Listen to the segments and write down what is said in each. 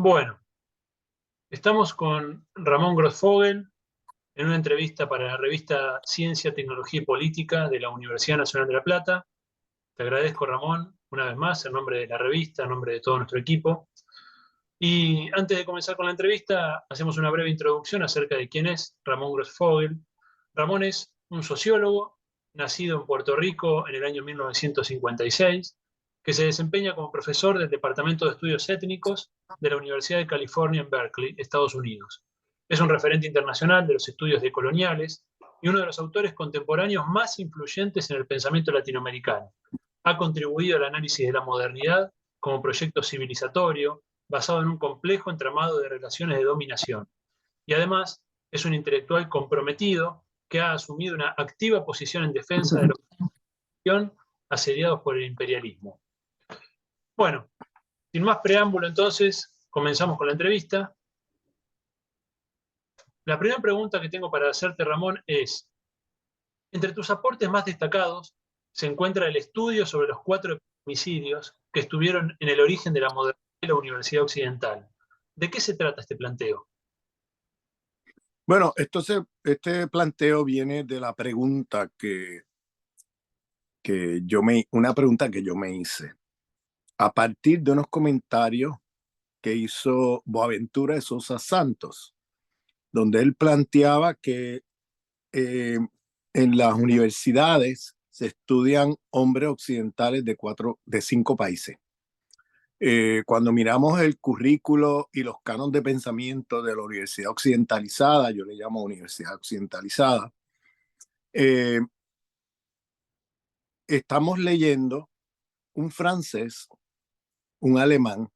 Bueno, estamos con Ramón Grossfogel en una entrevista para la revista Ciencia, Tecnología y Política de la Universidad Nacional de La Plata. Te agradezco, Ramón, una vez más, en nombre de la revista, en nombre de todo nuestro equipo. Y antes de comenzar con la entrevista, hacemos una breve introducción acerca de quién es Ramón Grossfogel. Ramón es un sociólogo, nacido en Puerto Rico en el año 1956, que se desempeña como profesor del Departamento de Estudios Étnicos de la Universidad de California en Berkeley, Estados Unidos. Es un referente internacional de los estudios decoloniales y uno de los autores contemporáneos más influyentes en el pensamiento latinoamericano. Ha contribuido al análisis de la modernidad como proyecto civilizatorio, basado en un complejo entramado de relaciones de dominación. Y además es un intelectual comprometido que ha asumido una activa posición en defensa de la oposición asediados por el imperialismo. Bueno, sin más preámbulo entonces, comenzamos con la entrevista. La primera pregunta que tengo para hacerte, Ramón, es, entre tus aportes más destacados se encuentra el estudio sobre los 4 homicidios que estuvieron en el origen de la modernidad de la Universidad Occidental. ¿De qué se trata este planteo? Bueno, este planteo viene de la pregunta una pregunta que yo me hice a partir de unos comentarios que hizo Boaventura de Sousa Santos, donde él planteaba que en las universidades se estudian hombres occidentales de 5 países. Cuando miramos el currículo y los cánones de pensamiento de la universidad occidentalizada, yo le llamo universidad occidentalizada, eh, estamos leyendo un francés, un alemán,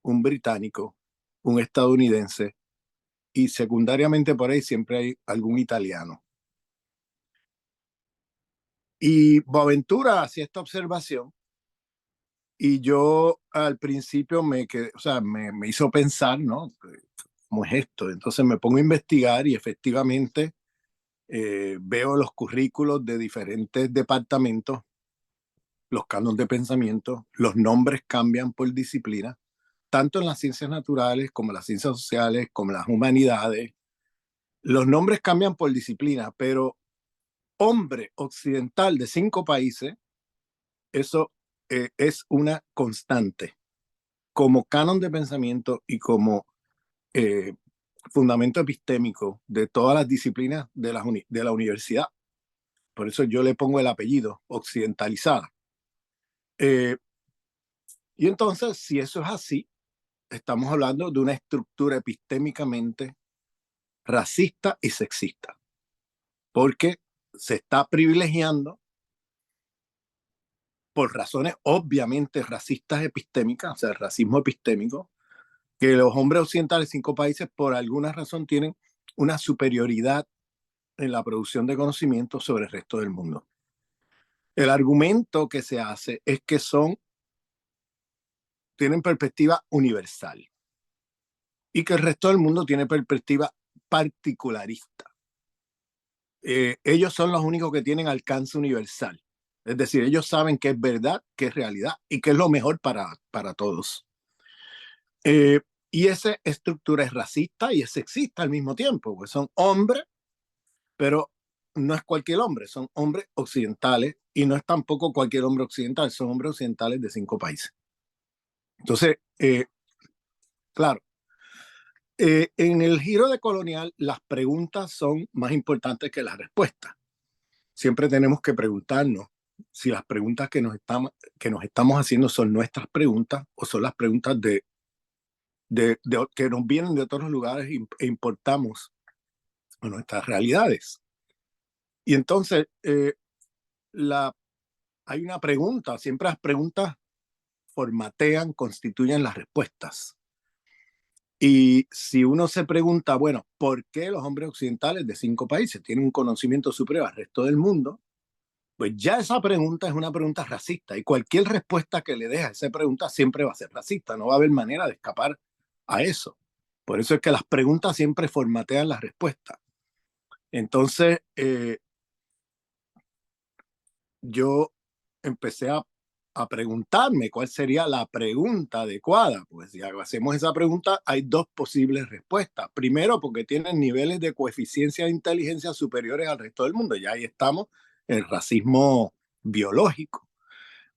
un británico, un estadounidense y secundariamente por ahí siempre hay algún italiano. Y Boaventura hacía esta observación y yo al principio me hizo pensar, ¿no? ¿Cómo es esto? Entonces me pongo a investigar y efectivamente veo los currículos de diferentes departamentos, los cánones de pensamiento, los nombres cambian por disciplina, tanto en las ciencias naturales como en las ciencias sociales, como en las humanidades. Los nombres cambian por disciplina, pero hombre occidental de 5 países, eso es una constante como canon de pensamiento y como eh, fundamento epistémico de todas las disciplinas de la universidad. Por eso yo le pongo el apellido occidentalizada. Eh, y entonces, si eso es así, estamos hablando de una estructura epistémicamente racista y sexista, porque se está privilegiando por razones obviamente racistas epistémicas, o sea, el racismo epistémico, que los hombres occidentales de 5 países por alguna razón tienen una superioridad en la producción de conocimiento sobre el resto del mundo. El argumento que se hace es que tienen perspectiva universal y que el resto del mundo tiene perspectiva particularista. Ellos son los únicos que tienen alcance universal. Es decir, ellos saben qué es verdad, qué es realidad y qué es lo mejor para todos. Y esa estructura es racista y es sexista al mismo tiempo, pues son hombres, pero no es cualquier hombre, son hombres occidentales y no es tampoco cualquier hombre occidental, son hombres occidentales de 5 países. Entonces, claro, en el giro de colonial las preguntas son más importantes que las respuestas. Siempre tenemos que preguntarnos si las preguntas que nos estamos haciendo son nuestras preguntas o son las preguntas que nos vienen de otros lugares e importamos a nuestras realidades. Y entonces hay una pregunta, siempre las preguntas formatean, constituyen las respuestas. Y si uno se pregunta, bueno, ¿por qué los hombres occidentales de 5 países tienen un conocimiento superior al resto del mundo? Pues ya esa pregunta es una pregunta racista y cualquier respuesta que le deje a esa pregunta siempre va a ser racista, no va a haber manera de escapar a eso. Por eso es que las preguntas siempre formatean las respuestas. Entonces, yo empecé a a preguntarme cuál sería la pregunta adecuada. Pues si hacemos esa pregunta, hay dos posibles respuestas. Primero, porque tienen niveles de coeficiencia de inteligencia superiores al resto del mundo. Ya ahí estamos en el racismo biológico.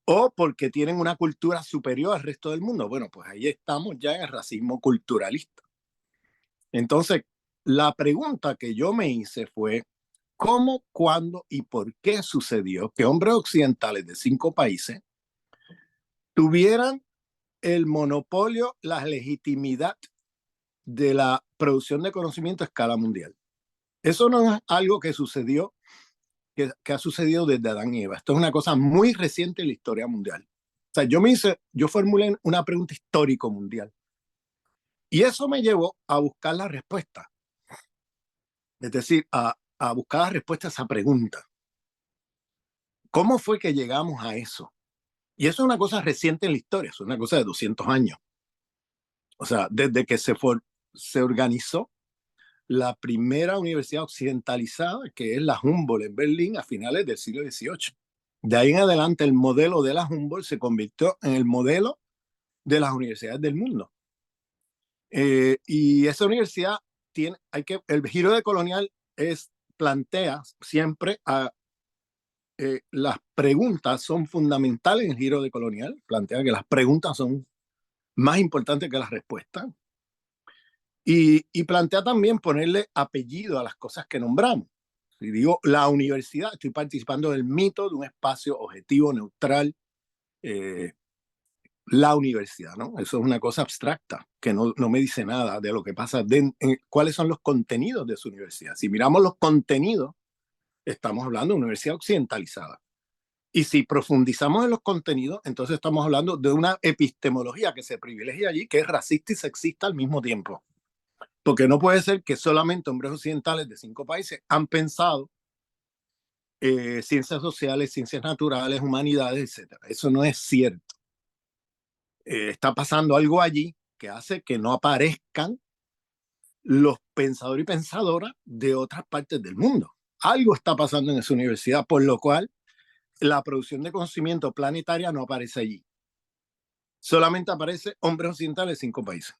O porque tienen una cultura superior al resto del mundo. Bueno, pues ahí estamos ya en el racismo culturalista. Entonces, la pregunta que yo me hice fue, ¿cómo, cuándo y por qué sucedió que hombres occidentales de 5 países tuvieran el monopolio, la legitimidad de la producción de conocimiento a escala mundial? Eso no es algo que sucedió, que ha sucedido desde Adán y Eva. Esto es una cosa muy reciente en la historia mundial. O sea, yo formulé una pregunta histórico mundial. Y eso me llevó a buscar la respuesta. Es decir, a buscar la respuesta a esa pregunta. ¿Cómo fue que llegamos a eso? Y eso es una cosa reciente en la historia, es una cosa de 200 años. O sea, desde que se organizó la primera universidad occidentalizada, que es la Humboldt en Berlín a finales del siglo XVIII. De ahí en adelante, el modelo de la Humboldt se convirtió en el modelo de las universidades del mundo. Y esa universidad el giro de colonial plantea siempre las preguntas son fundamentales en el giro de colonial, plantea que las preguntas son más importantes que las respuestas. Y plantea también ponerle apellido a las cosas que nombramos. Si digo la universidad, estoy participando del mito de un espacio objetivo, neutral, la universidad, ¿no? Eso es una cosa abstracta, que no me dice nada de lo que pasa, cuáles son los contenidos de su universidad. Si miramos los contenidos, estamos hablando de una universidad occidentalizada. Y si profundizamos en los contenidos, entonces estamos hablando de una epistemología que se privilegia allí, que es racista y sexista al mismo tiempo. Porque no puede ser que solamente hombres occidentales de 5 países han pensado ciencias sociales, ciencias naturales, humanidades, etc. Eso no es cierto. Está pasando algo allí que hace que no aparezcan los pensadores y pensadoras de otras partes del mundo. Algo está pasando en esa universidad, por lo cual la producción de conocimiento planetaria no aparece allí. Solamente aparece hombres occidentales de 5 países.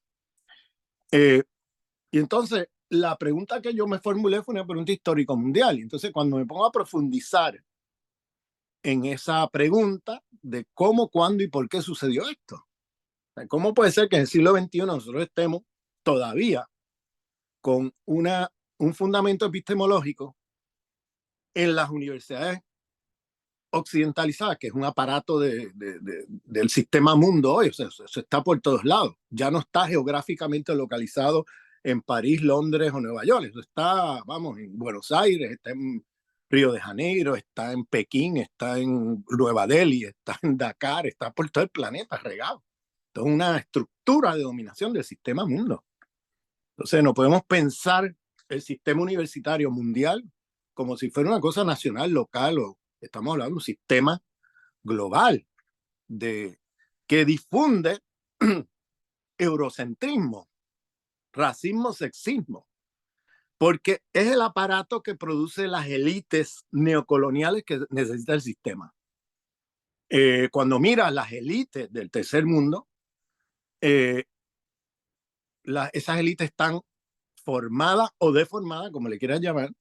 Y entonces, la pregunta que yo me formulé fue una pregunta histórico mundial. Entonces, cuando me pongo a profundizar en esa pregunta de cómo, cuándo y por qué sucedió esto, ¿cómo puede ser que en el siglo XXI nosotros estemos todavía con un fundamento epistemológico en las universidades occidentalizadas, que es un aparato del sistema mundo hoy? O sea, eso está por todos lados. Ya no está geográficamente localizado en París, Londres o Nueva York. Eso está, vamos, en Buenos Aires, está en Río de Janeiro, está en Pekín, está en Nueva Delhi, está en Dakar, está por todo el planeta regado. Esto es una estructura de dominación del sistema mundo. Entonces, no podemos pensar el sistema universitario mundial como si fuera una cosa nacional, local, o estamos hablando de un sistema global que difunde eurocentrismo, racismo, sexismo, porque es el aparato que produce las élites neocoloniales que necesita el sistema. Cuando miras las élites del tercer mundo, esas élites están formadas o deformadas, como le quieras llamar,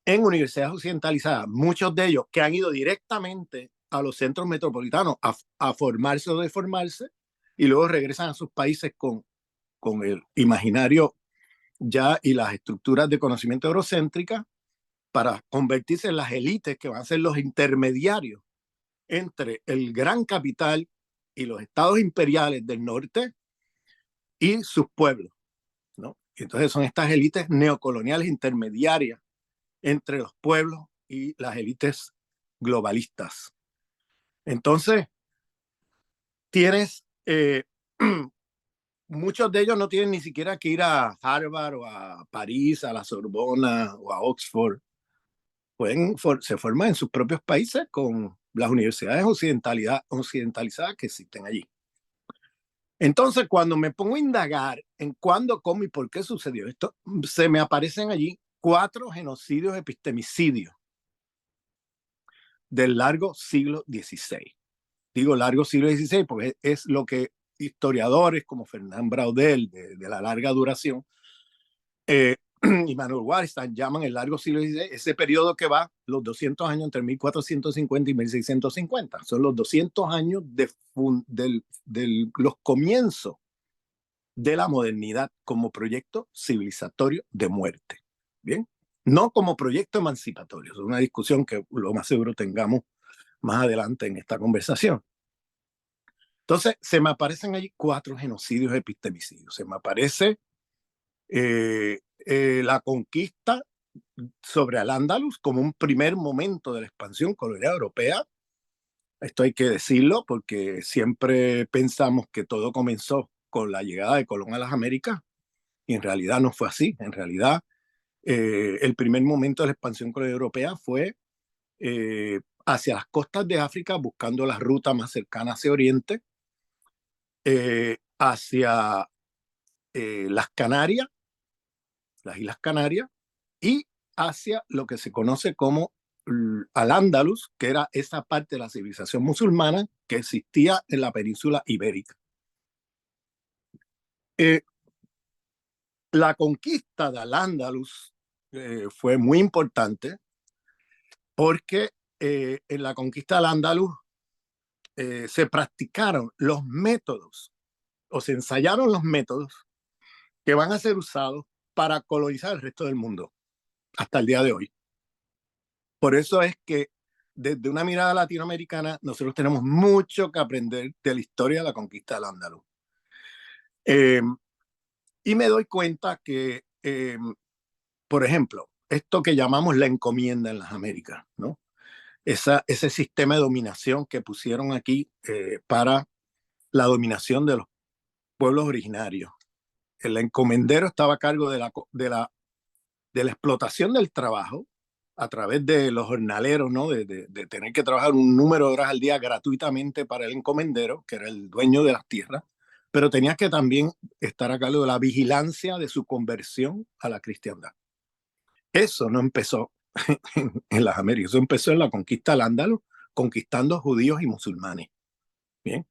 en universidades occidentalizadas, muchos de ellos que han ido directamente a los centros metropolitanos a formarse o deformarse, y luego regresan a sus países con el imaginario ya y las estructuras de conocimiento eurocéntricas para convertirse en las élites que van a ser los intermediarios entre el gran capital y los estados imperiales del norte y sus pueblos, ¿no? Entonces son estas élites neocoloniales intermediarias entre los pueblos y las élites globalistas. Entonces, tienes, muchos de ellos no tienen ni siquiera que ir a Harvard o a París, a la Sorbona o a Oxford. Se forman en sus propios países con las universidades occidentalizadas que existen allí. Entonces, cuando me pongo a indagar en cuándo, cómo y por qué sucedió esto, se me aparecen allí 4 genocidios epistemicidios del largo siglo XVI. Digo largo siglo XVI porque es lo que historiadores como Fernand Braudel, de la larga duración, y Manuel Wallerstein llaman el largo siglo XVI, ese periodo que va los 200 años entre 1450 y 1650. Son los 200 años de los comienzos de la modernidad como proyecto civilizatorio de muerte. Bien, no como proyecto emancipatorio. Es una discusión que lo más seguro tengamos más adelante en esta conversación. Entonces, se me aparecen allí 4 genocidios epistemicidios. Se me aparece la conquista sobre Al-Ándalus como un primer momento de la expansión colonial europea. Esto hay que decirlo porque siempre pensamos que todo comenzó con la llegada de Colón a las Américas y en realidad no fue así. En realidad, el primer momento de la expansión colonial europea fue hacia las costas de África, buscando la ruta más cercana hacia Oriente, hacia las Canarias, las Islas Canarias, y hacia lo que se conoce como Al-Ándalus, que era esa parte de la civilización musulmana que existía en la península ibérica. La conquista de Al-Ándalus fue muy importante porque en la conquista de Al-Ándalus se practicaron los métodos o se ensayaron los métodos que van a ser usados para colonizar el resto del mundo hasta el día de hoy. Por eso es que desde una mirada latinoamericana nosotros tenemos mucho que aprender de la historia de la conquista del Andaluz. Y me doy cuenta que, por ejemplo, esto que llamamos la encomienda en las Américas, ¿no? Ese sistema de dominación que pusieron aquí para la dominación de los pueblos originarios. El encomendero estaba a cargo de la explotación del trabajo a través de los jornaleros, ¿no? De tener que trabajar un número de horas al día gratuitamente para el encomendero, que era el dueño de las tierras, pero tenía que también estar a cargo de la vigilancia de su conversión a la cristiandad. Eso no empezó en las Américas, eso empezó en la conquista del Ándalus, conquistando judíos y musulmanes. Bien.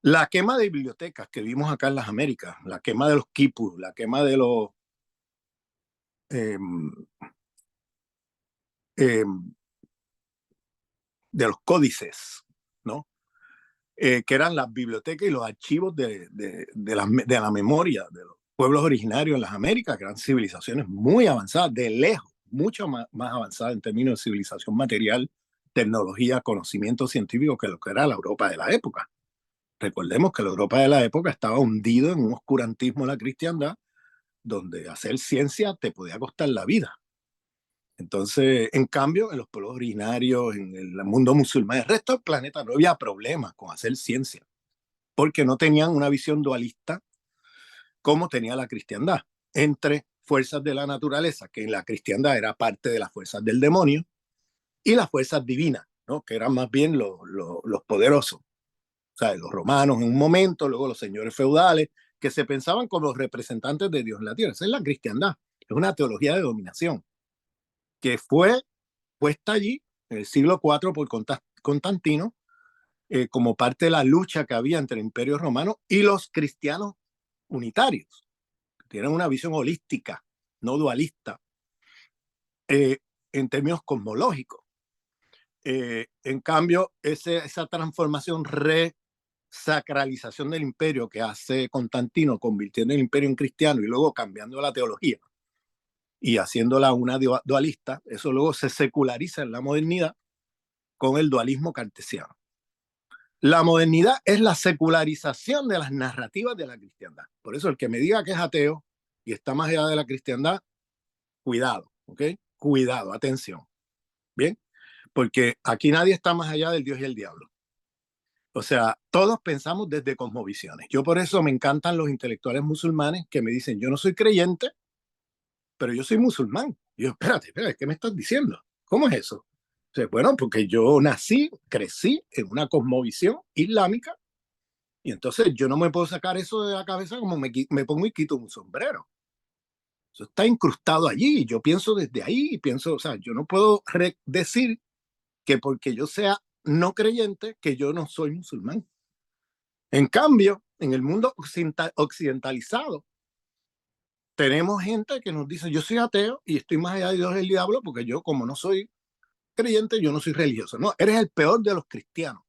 La quema de bibliotecas que vimos acá en las Américas, la quema de los quipus, la quema de los eh, eh, de los códices, ¿no? Que eran las bibliotecas y los archivos de la memoria de los pueblos originarios en las Américas, que eran civilizaciones muy avanzadas, de lejos, mucho más avanzadas en términos de civilización material, tecnología, conocimiento científico que lo que era la Europa de la época. Recordemos que la Europa de la época estaba hundido en un oscurantismo de la cristiandad, donde hacer ciencia te podía costar la vida. Entonces, en cambio, en los pueblos originarios, en el mundo musulmán, el resto del planeta no había problemas con hacer ciencia, porque no tenían una visión dualista como tenía la cristiandad, entre fuerzas de la naturaleza, que en la cristiandad era parte de las fuerzas del demonio, y las fuerzas divinas, ¿no? Que eran más bien los poderosos. O sea, los romanos en un momento, luego los señores feudales, que se pensaban como los representantes de Dios en la tierra. Esa es la cristiandad, es una teología de dominación que fue puesta allí en el siglo IV por Constantino como parte de la lucha que había entre el Imperio Romano y los cristianos unitarios, que tienen una visión holística, no dualista, en términos cosmológicos. En cambio, esa transformación, resacralización del imperio que hace Constantino, convirtiendo el imperio en cristiano y luego cambiando la teología y haciéndola una dualista, eso luego se seculariza en la modernidad con el dualismo cartesiano. La modernidad es la secularización de las narrativas de la cristiandad. Por eso el que me diga que es ateo y está más allá de la cristiandad, cuidado, ¿ok? Cuidado, atención. Bien, porque aquí nadie está más allá del Dios y el diablo. O sea, todos pensamos desde cosmovisiones. Yo por eso me encantan los intelectuales musulmanes que me dicen, yo no soy creyente, pero yo soy musulmán. Y yo, espérate, ¿qué me estás diciendo? ¿Cómo es eso? O sea, bueno, porque yo nací, crecí en una cosmovisión islámica y entonces yo no me puedo sacar eso de la cabeza como me pongo y quito un sombrero. Eso está incrustado allí y yo pienso desde ahí y pienso, o sea, yo no puedo decir que porque yo sea no creyente que yo no soy musulmán. En cambio, en el mundo occidentalizado, tenemos gente que nos dice, yo soy ateo y estoy más allá de Dios y el diablo porque yo, como no soy creyente, yo no soy religioso. No, eres el peor de los cristianos.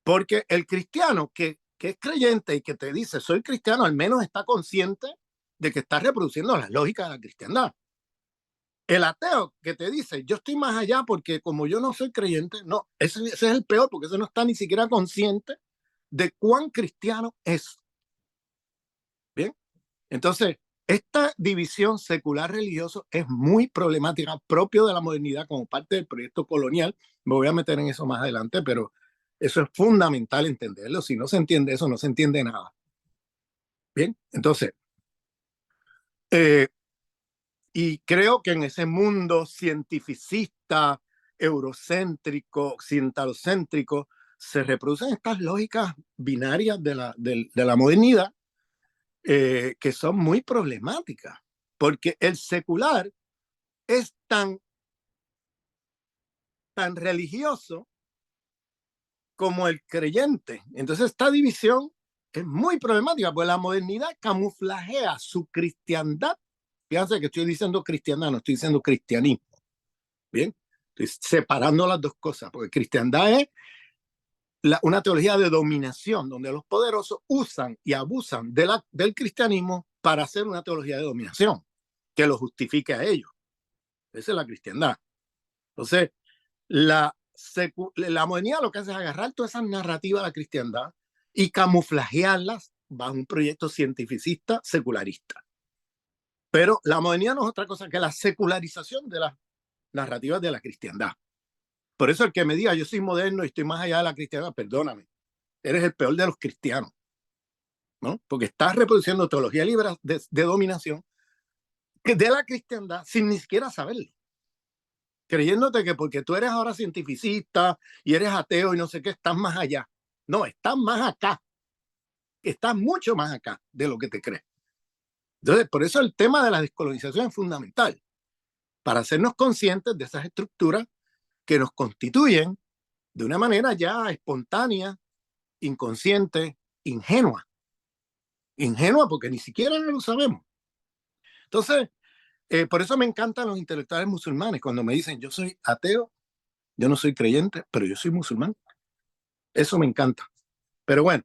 Porque el cristiano que es creyente y que te dice, soy cristiano, al menos está consciente de que está reproduciendo las lógicas de la cristiandad. El ateo que te dice, yo estoy más allá porque como yo no soy creyente, no, ese es el peor porque ese no está ni siquiera consciente de cuán cristiano es. Bien, entonces, esta división secular-religioso es muy problemática, propio de la modernidad como parte del proyecto colonial. Me voy a meter en eso más adelante, pero eso es fundamental entenderlo. Si no se entiende eso, no se entiende nada. Bien, entonces, y creo que en ese mundo cientificista, eurocéntrico, occidentalocéntrico, se reproducen estas lógicas binarias de la modernidad que son muy problemáticas, porque el secular es tan religioso como el creyente. Entonces esta división es muy problemática, porque la modernidad camuflajea su cristiandad. Fíjense que estoy diciendo cristiandad, no estoy diciendo cristianismo. Bien, estoy separando las dos cosas, porque cristiandad es una teología de dominación, donde los poderosos usan y abusan del cristianismo para hacer una teología de dominación que lo justifique a ellos. Esa es la cristiandad. Entonces, la modernidad lo que hace es agarrar todas esas narrativas de la cristiandad y camuflajearlas bajo un proyecto cientificista secularista. Pero la modernidad no es otra cosa que la secularización de las narrativas de la cristiandad. Por eso el que me diga yo soy moderno y estoy más allá de la cristiandad, perdóname, eres el peor de los cristianos, ¿no? Porque estás reproduciendo teología libre de dominación de la cristiandad sin ni siquiera saberlo. Creyéndote que porque tú eres ahora cientificista y eres ateo y no sé qué, estás más allá. No, estás más acá. Estás mucho más acá de lo que te crees. Entonces, por eso el tema de la descolonización es fundamental, para hacernos conscientes de esas estructuras que nos constituyen de una manera ya espontánea, inconsciente, ingenua. Ingenua porque ni siquiera lo sabemos. Entonces, por eso me encantan los intelectuales musulmanes cuando me dicen yo soy ateo, yo no soy creyente, pero yo soy musulmán. Eso me encanta. Pero bueno,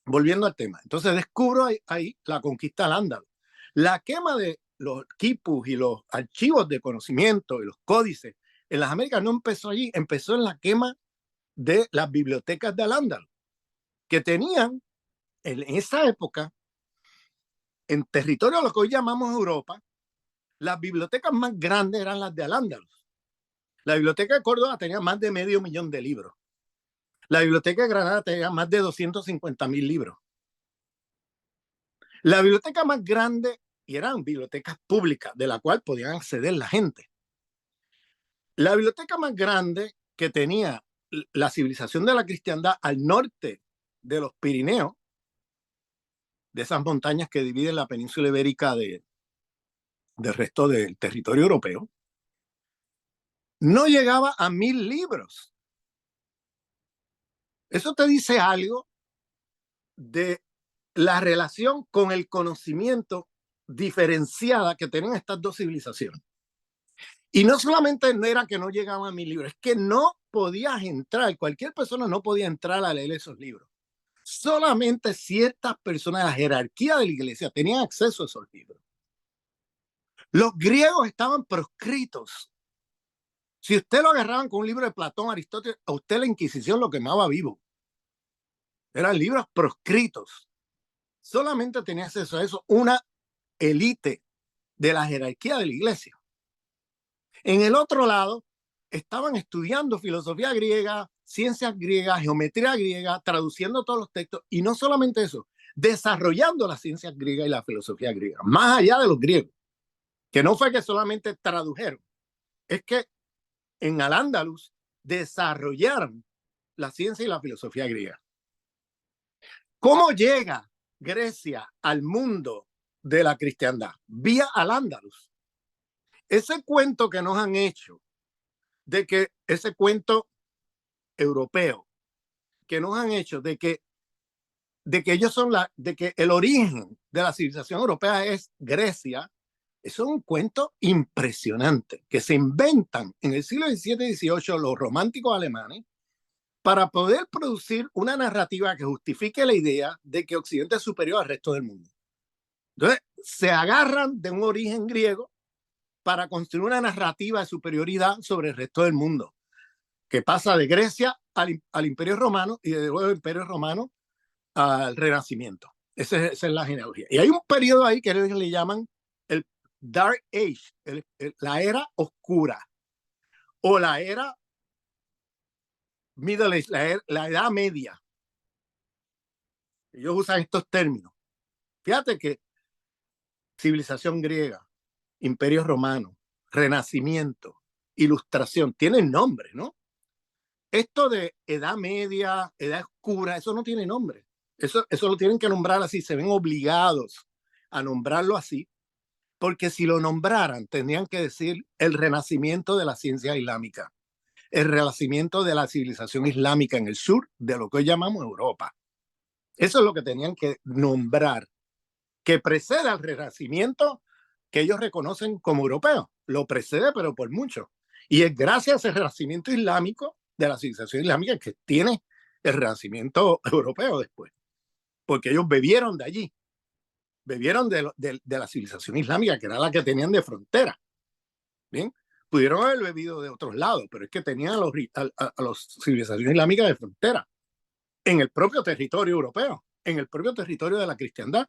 volviendo al tema. Entonces descubro ahí la conquista al Ándalus. La quema de los quipus y los archivos de conocimiento y los códices en las Américas no empezó allí, empezó en la quema de las bibliotecas de Al-Ándalus, que tenían en esa época, en territorio de lo que hoy llamamos Europa, las bibliotecas más grandes eran las de Al-Ándalus. La biblioteca de Córdoba tenía más de 500.000 de libros. La biblioteca de Granada tenía más de 250.000 libros. La biblioteca más grande, y eran bibliotecas públicas, de la cual podían acceder la gente. La biblioteca más grande que tenía la civilización de la cristiandad al norte de los Pirineos, de esas montañas que dividen la península ibérica del resto del territorio europeo, no llegaba a 1.000 libros. Eso te dice algo de la relación con el conocimiento diferenciada que tienen estas dos civilizaciones. Y no solamente no era que no llegaban a 1.000 libros, es que no podías entrar, cualquier persona no podía entrar a leer esos libros. Solamente ciertas personas de la jerarquía de la iglesia tenían acceso a esos libros. Los griegos estaban proscritos. Si usted lo agarraban con un libro de Platón, Aristóteles, a usted la Inquisición lo quemaba vivo. Eran libros proscritos. Solamente tenía acceso a eso una élite de la jerarquía de la iglesia. En el otro lado, estaban estudiando filosofía griega, ciencias griegas, geometría griega, traduciendo todos los textos, y no solamente eso, desarrollando las ciencias griegas y la filosofía griega, más allá de los griegos, que no fue que solamente tradujeron, es que en Al-Ándalus desarrollaron la ciencia y la filosofía griega. ¿Cómo llega Grecia al mundo de la cristiandad? Vía Al-Ándalus. Ese cuento que nos han hecho de que ese cuento europeo que nos han hecho de que ellos son de que el origen de la civilización europea es Grecia, eso es un cuento impresionante que se inventan en el siglo XVII y XVIII los románticos alemanes para poder producir una narrativa que justifique la idea de que Occidente es superior al resto del mundo. Entonces, se agarran de un origen griego para construir una narrativa de superioridad sobre el resto del mundo, que pasa de Grecia al Imperio Romano y de luego del Imperio Romano al Renacimiento. Esa es la genealogía. Y hay un periodo ahí que ellos le llaman el Dark Age, la era oscura, o la era Middle Age, la edad media. Ellos usan estos términos. Fíjate que civilización griega, Imperio Romano, Renacimiento, Ilustración, tienen nombre, ¿no? Esto de edad media, edad oscura, eso no tiene nombre. Eso lo tienen que nombrar así, se ven obligados a nombrarlo así, porque si lo nombraran, tendrían que decir el renacimiento de la ciencia islámica, el renacimiento de la civilización islámica en el sur de lo que hoy llamamos Europa. Eso es lo que tenían que nombrar, que precede al renacimiento que ellos reconocen como europeo. Lo precede, pero por mucho. Y es gracias a ese renacimiento islámico de la civilización islámica que tiene el renacimiento europeo después. Porque ellos bebieron de allí, bebieron de la civilización islámica, que era la que tenían de frontera. Bien, pudieron haber bebido de otros lados, pero es que tenían a los civilizaciones islámicas de frontera, en el propio territorio europeo, en el propio territorio de la cristiandad.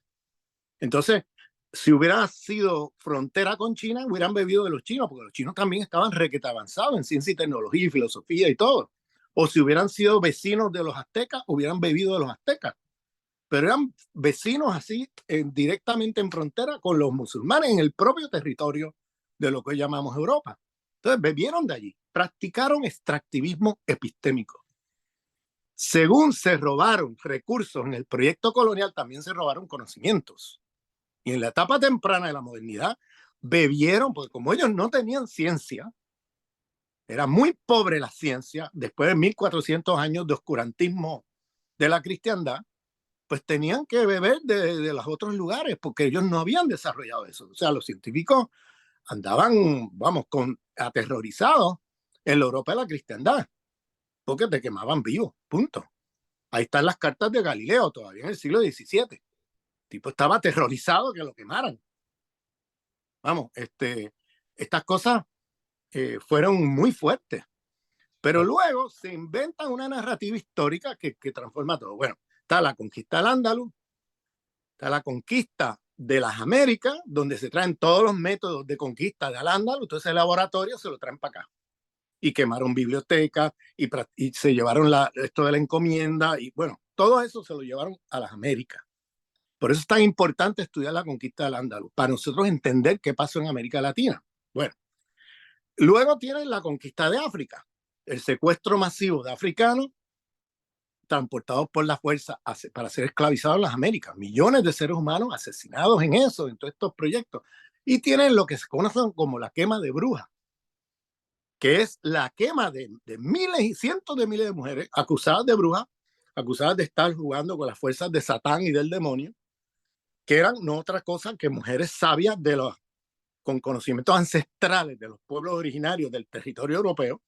Entonces, si hubiera sido frontera con China, hubieran bebido de los chinos, porque los chinos también estaban requete avanzados en ciencia y tecnología y filosofía y todo. O si hubieran sido vecinos de los aztecas, hubieran bebido de los aztecas. Pero eran vecinos así, directamente en frontera con los musulmanes en el propio territorio de lo que hoy llamamos Europa. Entonces, bebieron de allí, practicaron extractivismo epistémico. Según se robaron recursos en el proyecto colonial, también se robaron conocimientos. Y en la etapa temprana de la modernidad, bebieron, porque como ellos no tenían ciencia, era muy pobre la ciencia, después de 1400 años de oscurantismo de la cristiandad, pues tenían que beber de los otros lugares, porque ellos no habían desarrollado eso. O sea, los científicos andaban, vamos, aterrorizados en la Europa de la cristiandad, porque te quemaban vivo, punto. Ahí están las cartas de Galileo, todavía en el siglo XVII. El tipo estaba aterrorizado que lo quemaran. Vamos, estas cosas fueron muy fuertes. Pero luego se inventan una narrativa histórica que transforma todo. Bueno, está la conquista del Andaluz, está la conquista de las Américas, donde se traen todos los métodos de conquista de Al-Ándalus, entonces el laboratorio se lo traen para acá. Y quemaron bibliotecas y se llevaron esto de la encomienda, y bueno, todo eso se lo llevaron a las Américas. Por eso es tan importante estudiar la conquista del Andaluz, para nosotros entender qué pasó en América Latina. Bueno, luego tienen la conquista de África, el secuestro masivo de africanos transportados por la fuerza para ser esclavizados en las Américas. Millones de seres humanos asesinados en eso, en todos estos proyectos. Y tienen lo que se conocen como la quema de brujas, que es la quema de miles y cientos de miles de mujeres acusadas de brujas, acusadas de estar jugando con las fuerzas de Satán y del demonio, que eran no otra cosa que mujeres sabias con conocimientos ancestrales de los pueblos originarios del territorio europeo,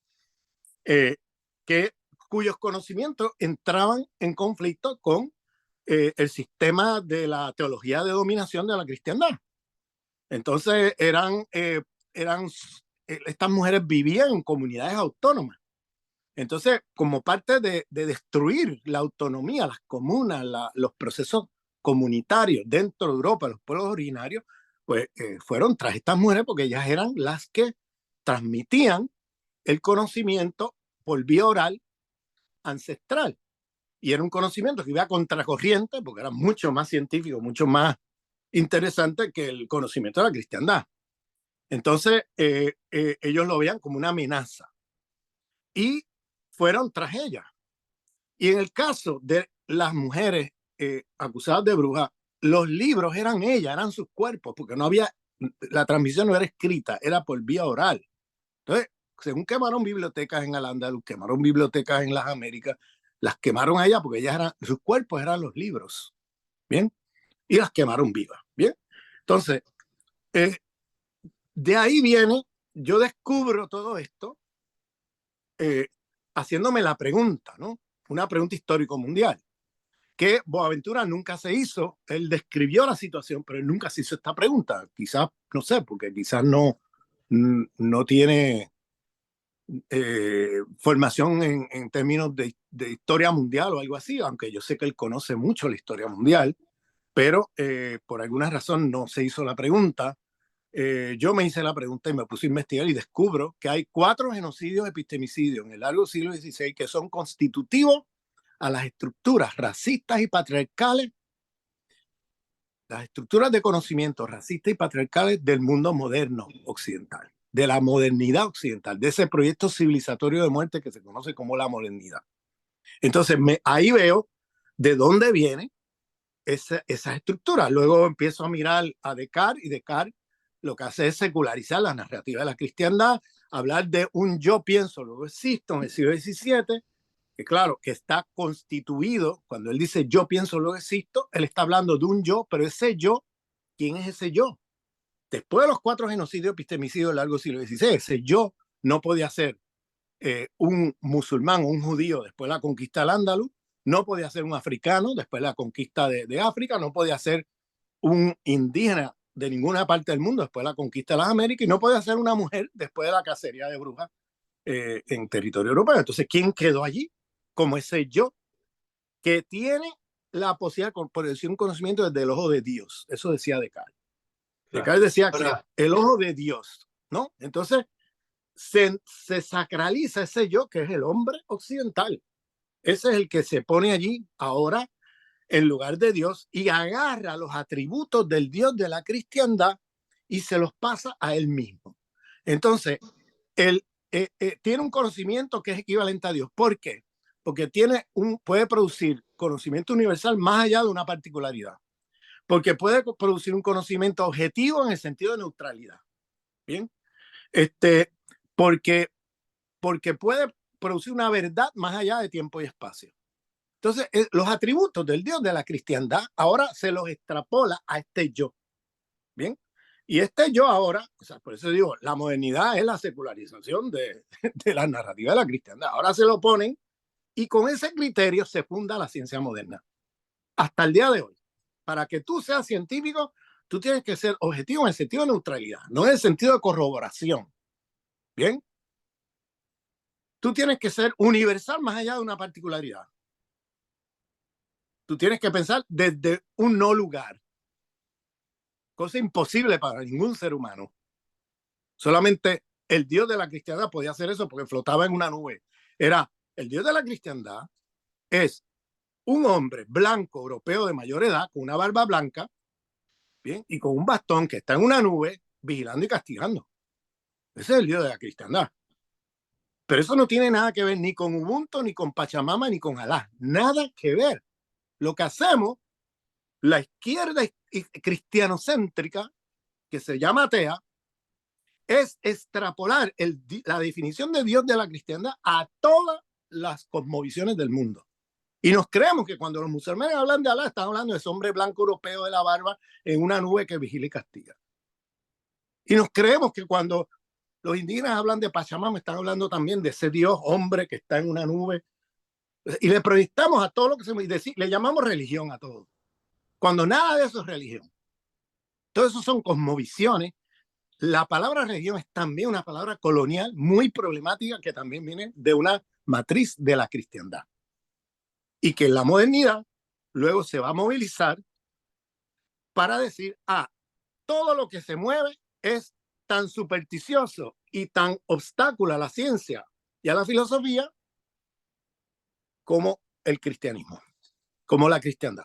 cuyos conocimientos entraban en conflicto con el sistema de la teología de dominación de la cristiandad. Entonces estas mujeres vivían en comunidades autónomas. Entonces, como parte de destruir la autonomía, las comunas, los procesos comunitarios dentro de Europa, los pueblos originarios, pues fueron tras estas mujeres porque ellas eran las que transmitían el conocimiento por vía oral ancestral. Y era un conocimiento que iba a contracorriente porque era mucho más científico, mucho más interesante que el conocimiento de la cristiandad. Entonces, ellos lo veían como una amenaza y fueron tras ella. Y en el caso de las mujeres acusadas de brujas, los libros eran ellas, eran sus cuerpos, porque no había, la transmisión no era escrita, era por vía oral. Entonces, según quemaron bibliotecas en Al-Ándalus, quemaron bibliotecas en las Américas, las quemaron allá porque sus cuerpos eran los libros, ¿bien? Y las quemaron vivas, ¿bien? Entonces, de ahí viene, yo descubro todo esto haciéndome la pregunta, ¿no? Una pregunta histórico mundial, que Boaventura nunca se hizo. Él describió la situación, pero él nunca se hizo esta pregunta. Quizás, no sé, porque quizás no tiene formación en términos de historia mundial o algo así, aunque yo sé que él conoce mucho la historia mundial, pero por alguna razón no se hizo la pregunta. Yo me hice la pregunta y me puse a investigar y descubro que hay 4 genocidios epistemicidios en el largo siglo XVI que son constitutivos a las estructuras racistas y patriarcales, las estructuras de conocimiento racistas y patriarcales del mundo moderno occidental, de la modernidad occidental, de ese proyecto civilizatorio de muerte que se conoce como la modernidad. Entonces, ahí veo de dónde viene esas estructuras. Luego empiezo a mirar a Descartes, y Descartes lo que hace es secularizar la narrativa de la cristiandad, hablar de un yo pienso, luego existo en el siglo XVII, que claro, que está constituido, cuando él dice yo pienso, luego existo, él está hablando de un yo, pero ese yo, ¿quién es ese yo? Después de los 4 genocidios epistemicidios del largo siglo XVI, ese yo no podía ser un musulmán o un judío después de la conquista del Andaluz, no podía ser un africano después de la conquista de África, no podía ser un indígena de ninguna parte del mundo después de la conquista de las Américas, y no podía ser una mujer después de la cacería de brujas en territorio europeo. Entonces, ¿quién quedó allí como ese yo que tiene la posibilidad de decir un conocimiento desde el ojo de Dios? Eso decía Descartes. Claro. Descartes decía que el ojo de Dios, ¿no? Entonces, se sacraliza ese yo que es el hombre occidental. Ese es el que se pone allí ahora en lugar de Dios y agarra los atributos del Dios de la cristiandad y se los pasa a él mismo. Entonces, él tiene un conocimiento que es equivalente a Dios. ¿Por qué? Porque puede producir conocimiento universal más allá de una particularidad. Porque puede producir un conocimiento objetivo en el sentido de neutralidad. ¿Bien? Porque puede producir una verdad más allá de tiempo y espacio. Entonces, los atributos del Dios de la cristiandad ahora se los extrapola a este yo. ¿Bien? Y este yo ahora, o sea, por eso digo, la modernidad es la secularización de la narrativa de la cristiandad. Ahora se lo ponen y con ese criterio se funda la ciencia moderna. Hasta el día de hoy. Para que tú seas científico, tú tienes que ser objetivo en el sentido de neutralidad, no en el sentido de corroboración. ¿Bien? Tú tienes que ser universal más allá de una particularidad. Tú tienes que pensar desde un no lugar. Cosa imposible para ningún ser humano. Solamente el Dios de la cristiandad podía hacer eso porque flotaba en una nube. El Dios de la cristiandad es un hombre blanco europeo de mayor edad con una barba blanca, bien, y con un bastón que está en una nube vigilando y castigando. Ese es el Dios de la cristiandad. Pero eso no tiene nada que ver ni con Ubuntu, ni con Pachamama, ni con Alá. Nada que ver. Lo que hacemos, la izquierda cristianocéntrica, que se llama atea, es extrapolar la definición de Dios de la cristiandad a todas las cosmovisiones del mundo. Y nos creemos que cuando los musulmanes hablan de Alá, están hablando de ese hombre blanco europeo de la barba en una nube que vigila y castiga. Y nos creemos que cuando los indígenas hablan de Pachamama, están hablando también de ese Dios hombre que está en una nube. Y le proyectamos a todo lo que le llamamos religión a todo. Cuando nada de eso es religión. Todo eso son cosmovisiones. La palabra religión es también una palabra colonial muy problemática que también viene de una matriz de la cristiandad. Y que en la modernidad luego se va a movilizar para decir, todo lo que se mueve es tan supersticioso y tan obstáculo a la ciencia y a la filosofía como el cristianismo, como la cristiandad.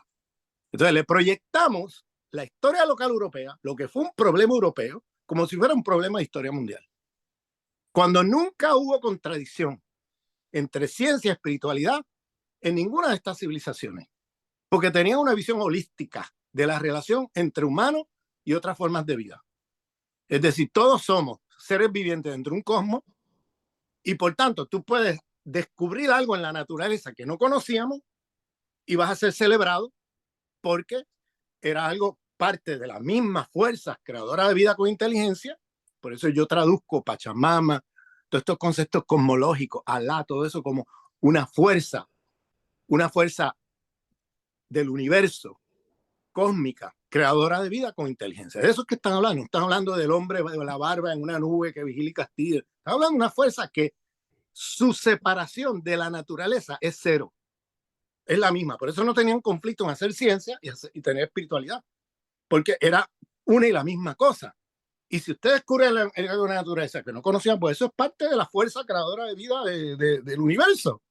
Entonces le proyectamos la historia local europea, lo que fue un problema europeo, como si fuera un problema de historia mundial. Cuando nunca hubo contradicción entre ciencia y espiritualidad en ninguna de estas civilizaciones, porque tenían una visión holística de la relación entre humanos y otras formas de vida. Es decir, todos somos seres vivientes dentro de un cosmos Y por tanto, tú puedes descubrir algo en la naturaleza que no conocíamos y vas a ser celebrado porque era algo parte de las mismas fuerzas creadoras de vida con inteligencia. Por eso yo traduzco Pachamama, todos estos conceptos cosmológicos, Alá, todo eso como una fuerza del universo cósmica, creadora de vida con inteligencia. De eso es que están hablando. No están hablando del hombre de la barba en una nube que vigila y castiga. Están hablando de una fuerza que su separación de la naturaleza es cero. Es la misma. Por eso no tenían conflicto en hacer ciencia y tener espiritualidad. Porque era una y la misma cosa. Y si usted descubre algo de la naturaleza que no conocían, pues eso es parte de la fuerza creadora de vida del universo.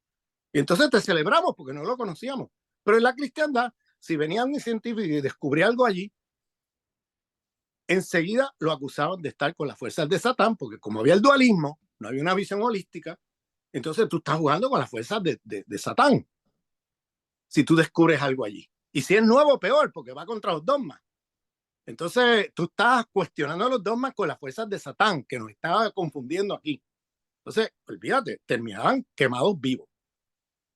Y entonces te celebramos porque no lo conocíamos. Pero en la cristiandad, si venían científicos y descubrían algo allí, enseguida lo acusaban de estar con las fuerzas de Satán, porque como había el dualismo, no había una visión holística, entonces tú estás jugando con las fuerzas de Satán, si tú descubres algo allí. Y si es nuevo, peor, porque va contra los dogmas. Entonces tú estás cuestionando los dogmas con las fuerzas de Satán, que nos estaba confundiendo aquí. Entonces, olvídate, terminaban quemados vivos.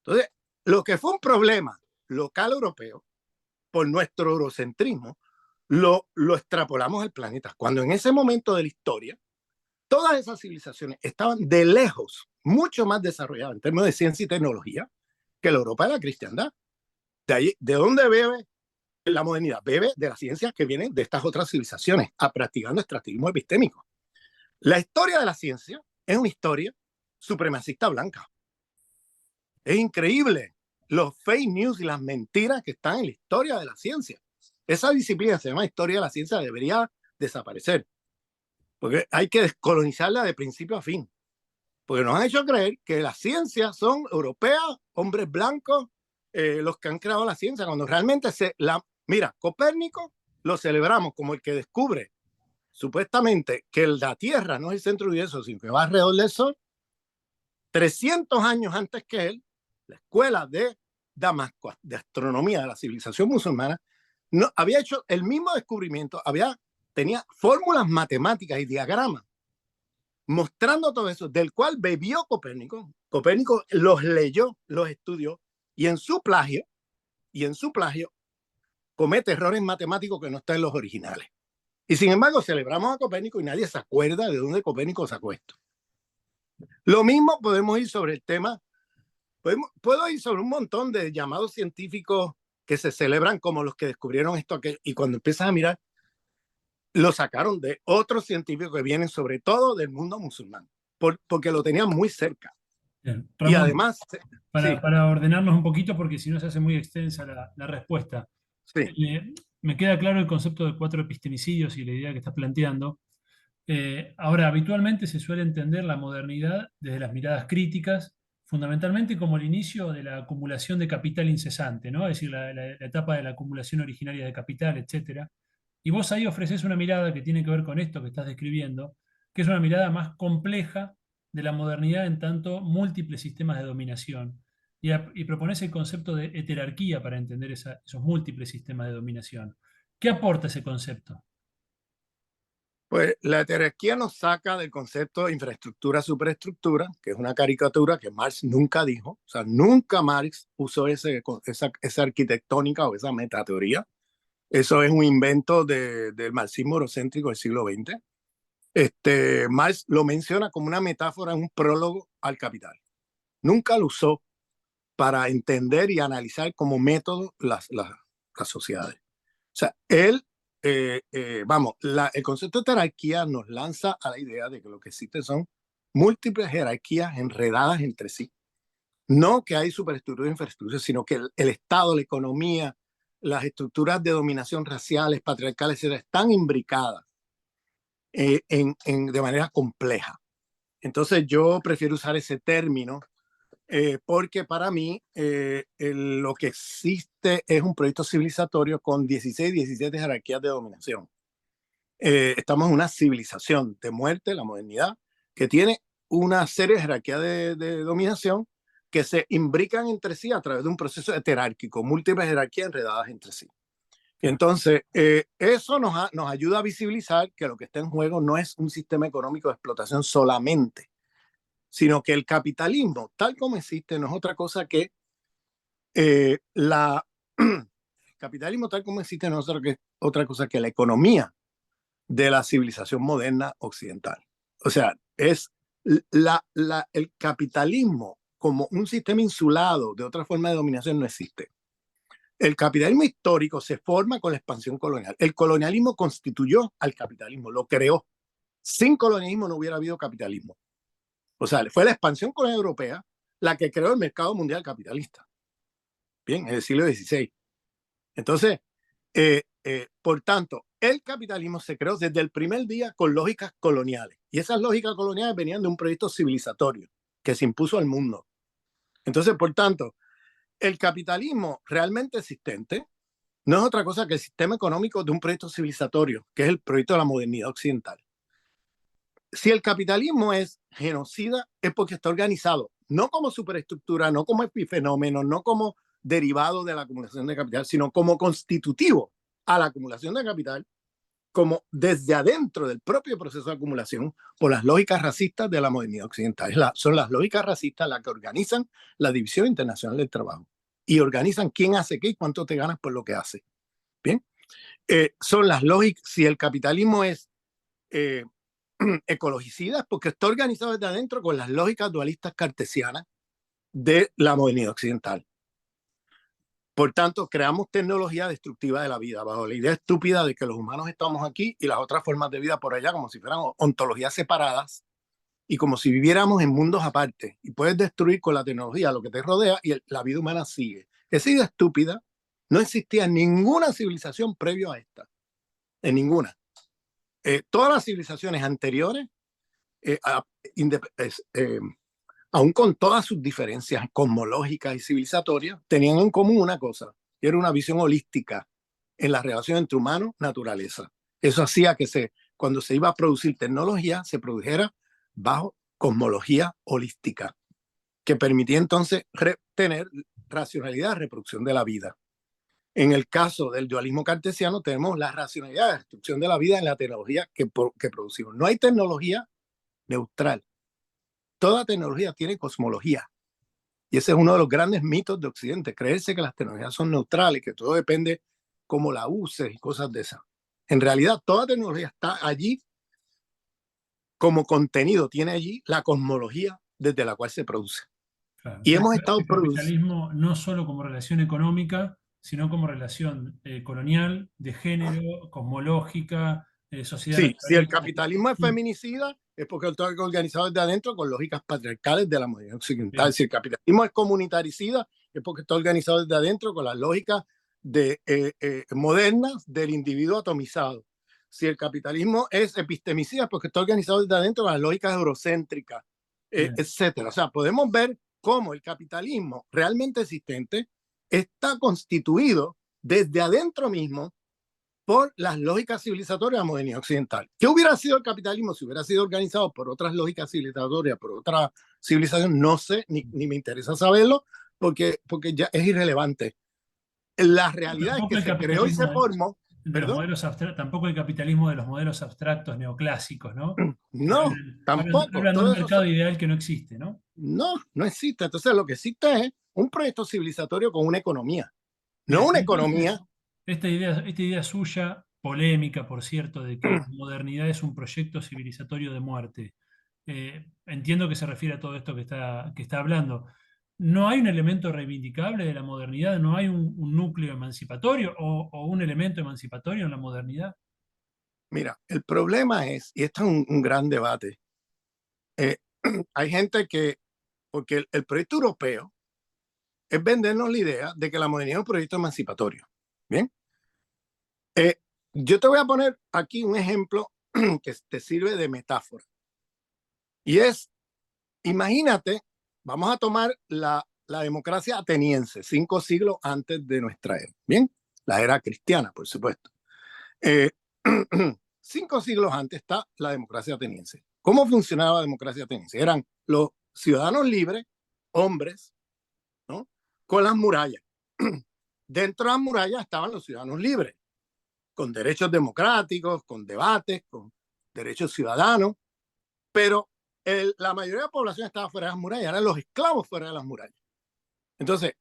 Entonces, lo que fue un problema local europeo, por nuestro eurocentrismo, lo extrapolamos al planeta. Cuando en ese momento de la historia, todas esas civilizaciones estaban de lejos mucho más desarrolladas en términos de ciencia y tecnología que la Europa de la cristiandad. De ahí, ¿de dónde bebe la modernidad? Bebe de la ciencia que viene de estas otras civilizaciones, a practicando extractivismo epistémico. La historia de la ciencia es una historia supremacista blanca. Es increíble los fake news y las mentiras que están en la historia de la ciencia. Esa disciplina se llama historia de la ciencia, debería desaparecer, porque hay que descolonizarla de principio a fin, porque nos han hecho creer que las ciencias son europeas, hombres blancos, los que han creado la ciencia, cuando realmente mira, Copérnico lo celebramos como el que descubre supuestamente que la Tierra no es el centro del universo, sino que va alrededor del Sol. 300 años antes que él, la escuela de Damasco de astronomía de la civilización musulmana no, había hecho el mismo descubrimiento, tenía fórmulas matemáticas y diagramas mostrando todo eso, del cual bebió Copérnico. Copérnico los leyó, los estudió y en su plagio comete errores matemáticos que no están en los originales. Y sin embargo celebramos a Copérnico y nadie se acuerda de dónde Copérnico sacó esto. Lo mismo podemos ir sobre el tema. Puedo ir sobre un montón de llamados científicos que se celebran como los que descubrieron esto aquello, y cuando empiezas a mirar, lo sacaron de otros científicos que vienen sobre todo del mundo musulmán, porque lo tenían muy cerca. Bien. Y Ramón, además, sí, para ordenarnos un poquito, porque si no se hace muy extensa la respuesta, sí. me queda claro el concepto de 4 epistemicidios y la idea que estás planteando. Ahora, habitualmente se suele entender la modernidad desde las miradas críticas, fundamentalmente como el inicio de la acumulación de capital incesante, ¿no? Es decir, la etapa de la acumulación originaria de capital, etcétera. Y vos ahí ofreces una mirada que tiene que ver con esto que estás describiendo, que es una mirada más compleja de la modernidad en tanto múltiples sistemas de dominación. Y propones el concepto de heterarquía para entender esos múltiples sistemas de dominación. ¿Qué aporta ese concepto? Pues la heterarquía nos saca del concepto de infraestructura-superestructura, que es una caricatura que Marx nunca dijo. O sea, nunca Marx usó esa arquitectónica o esa metateoría. Eso es un invento del marxismo eurocéntrico del siglo XX. Marx lo menciona como una metáfora en un prólogo al Capital. Nunca lo usó para entender y analizar como método las sociedades. O sea, el concepto de jerarquía nos lanza a la idea de que lo que existe son múltiples jerarquías enredadas entre sí. No que hay superestructura e infraestructura, sino que el Estado, la economía, las estructuras de dominación raciales, patriarcales, etcétera, están imbricadas de manera compleja. Entonces yo prefiero usar ese término porque para mí lo que existe es un proyecto civilizatorio con 16, 17 jerarquías de dominación. Estamos en una civilización de muerte, la modernidad, que tiene una serie de jerarquías de dominación que se imbrican entre sí a través de un proceso heterárquico, múltiples jerarquías enredadas entre sí. Entonces, eso nos ayuda a visibilizar que lo que está en juego no es un sistema económico de explotación solamente, sino que el capitalismo, tal como existe, no es otra cosa que capitalismo tal como existe no es otra cosa que la economía de la civilización moderna occidental. O sea, es el capitalismo como un sistema insulado de otra forma de dominación no existe. El capitalismo histórico se forma con la expansión colonial. El colonialismo constituyó al capitalismo, lo creó. Sin colonialismo no hubiera habido capitalismo. O sea, fue la expansión colonial europea la que creó el mercado mundial capitalista. Bien, en el siglo XVI. Entonces, por tanto, el capitalismo se creó desde el primer día con lógicas coloniales. Y esas lógicas coloniales venían de un proyecto civilizatorio que se impuso al mundo. Entonces, por tanto, el capitalismo realmente existente no es otra cosa que el sistema económico de un proyecto civilizatorio, que es el proyecto de la modernidad occidental. Si el capitalismo es genocida, es porque está organizado, no como superestructura, no como epifenómeno, no como derivado de la acumulación de capital, sino como constitutivo a la acumulación de capital, como desde adentro del propio proceso de acumulación por las lógicas racistas de la modernidad occidental. Son las lógicas racistas las que organizan la División Internacional del Trabajo y organizan quién hace qué y cuánto te ganas por lo que hace. Bien, son las lógicas, si el capitalismo es ecologicida, porque está organizado desde adentro con las lógicas dualistas cartesianas de la modernidad occidental. Por tanto, creamos tecnología destructiva de la vida bajo la idea estúpida de que los humanos estamos aquí y las otras formas de vida por allá como si fueran ontologías separadas y como si viviéramos en mundos aparte y puedes destruir con la tecnología lo que te rodea y la vida humana sigue. Esa idea estúpida no existía en ninguna civilización previo a esta, en ninguna. Todas las civilizaciones anteriores, aún con todas sus diferencias cosmológicas y civilizatorias, tenían en común una cosa, que era una visión holística en la relación entre humano y naturaleza. Eso hacía que cuando se iba a producir tecnología, se produjera bajo cosmología holística, que permitía entonces tener racionalidad de reproducción de la vida. En el caso del dualismo cartesiano, tenemos la racionalidad de destrucción de la vida en la tecnología que producimos. No hay tecnología neutral. Toda tecnología tiene cosmología. Y ese es uno de los grandes mitos de Occidente, creerse que las tecnologías son neutrales, que todo depende cómo la uses y cosas de esas. En realidad, toda tecnología está allí como contenido, tiene allí la cosmología desde la cual se produce. Claro, Y hemos estado el capitalismo no solo como relación económica, sino como relación colonial, de género, cosmológica, sociedad. Sí, si el capitalismo es feminicida, es porque está organizado desde adentro con lógicas patriarcales de la modernidad occidental. Bien. Si el capitalismo es comunitaricida, es porque está organizado desde adentro con las lógicas modernas del individuo atomizado. Si el capitalismo es epistemicida, es porque está organizado desde adentro con las lógicas eurocéntricas, etcétera. O sea, podemos ver cómo el capitalismo realmente existente está constituido desde adentro mismo por las lógicas civilizatorias de la modernidad occidental. ¿Qué hubiera sido el capitalismo si hubiera sido organizado por otras lógicas civilizatorias, por otra civilización? No sé, ni me interesa saberlo, porque ya es irrelevante. La realidad es que se creó y se formó. Tampoco el capitalismo de los modelos abstractos neoclásicos, ¿no? No, tampoco. Hablan de un mercado ideal que no existe, ¿no? No existe. Entonces lo que existe es un proyecto civilizatorio con una economía. No una economía. Esta idea suya, polémica, por cierto, de que la modernidad es un proyecto civilizatorio de muerte. Entiendo que se refiere a todo esto que está hablando. ¿No hay un elemento reivindicable de la modernidad? ¿No hay un núcleo emancipatorio o un elemento emancipatorio en la modernidad? Mira, el problema es, y esto es un gran debate, hay gente que, porque el proyecto europeo es vendernos la idea de que la modernidad es un proyecto emancipatorio. Bien. Yo te voy a poner aquí un ejemplo que te sirve de metáfora. Y es, imagínate, vamos a tomar la democracia ateniense, 5 siglos antes de nuestra era. Bien, la era cristiana, por supuesto. 5 siglos antes está la democracia ateniense. ¿Cómo funcionaba la democracia ateniense? Eran los ciudadanos libres, hombres, ¿no? Con las murallas. Dentro de las murallas estaban los ciudadanos libres, con derechos democráticos, con debates, con derechos ciudadanos, pero la mayoría de la población estaba fuera de las murallas, eran los esclavos fuera de las murallas. Entonces,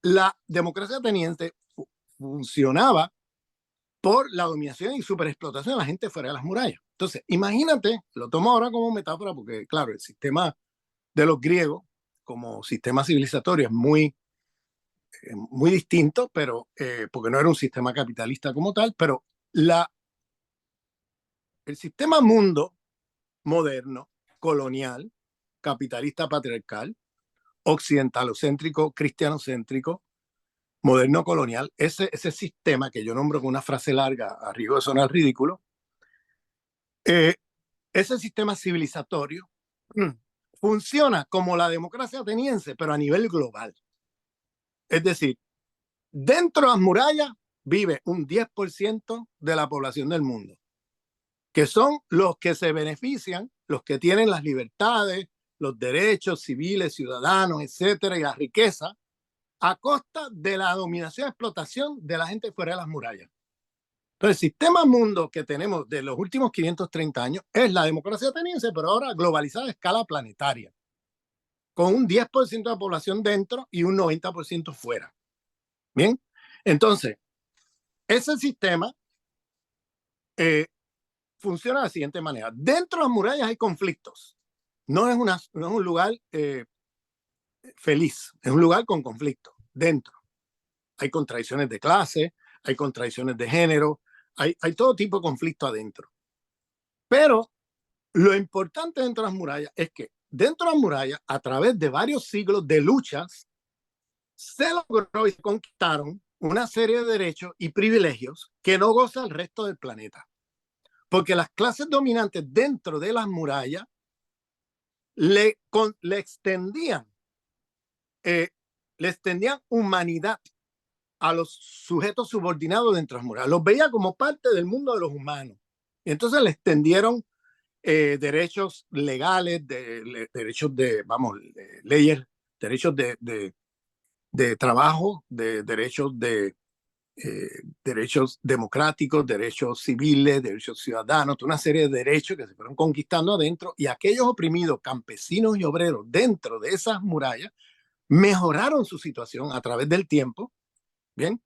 la democracia ateniense funcionaba por la dominación y superexplotación de la gente fuera de las murallas. Entonces, imagínate, lo tomo ahora como metáfora porque, claro, el sistema de los griegos como sistema civilizatorio es muy distinto, pero porque no era un sistema capitalista como tal, pero el sistema mundo moderno, colonial, capitalista patriarcal, occidentalocéntrico, cristianocéntrico, moderno colonial, ese sistema que yo nombro con una frase larga a riesgo de sonar ridículo, ese sistema civilizatorio funciona como la democracia ateniense, pero a nivel global. Es decir, dentro de las murallas vive un 10% de la población del mundo, que son los que se benefician, los que tienen las libertades, los derechos civiles, ciudadanos, etcétera, y la riqueza, a costa de la dominación y explotación de la gente fuera de las murallas. Entonces, el sistema mundo que tenemos de los últimos 530 años es la democracia ateniense, pero ahora globalizada a escala planetaria, con un 10% de la población dentro y un 90% fuera. Bien, entonces, ese sistema funciona de la siguiente manera. Dentro de las murallas hay conflictos. No es un lugar feliz, es un lugar con conflictos. Dentro hay contradicciones de clase, hay contradicciones de género, hay todo tipo de conflicto adentro. Pero lo importante dentro de las murallas es que dentro de las murallas, a través de varios siglos de luchas, se logró y se conquistaron una serie de derechos y privilegios que no goza el resto del planeta. Porque las clases dominantes dentro de las murallas le extendían humanidad a los sujetos subordinados dentro de las murallas. Los veía como parte del mundo de los humanos. Y entonces le extendieron derechos legales, derechos de leyes, derechos de trabajo, derechos derechos democráticos, derechos civiles, derechos ciudadanos, una serie de derechos que se fueron conquistando adentro, y aquellos oprimidos, campesinos y obreros dentro de esas murallas, mejoraron su situación a través del tiempo, ¿bien?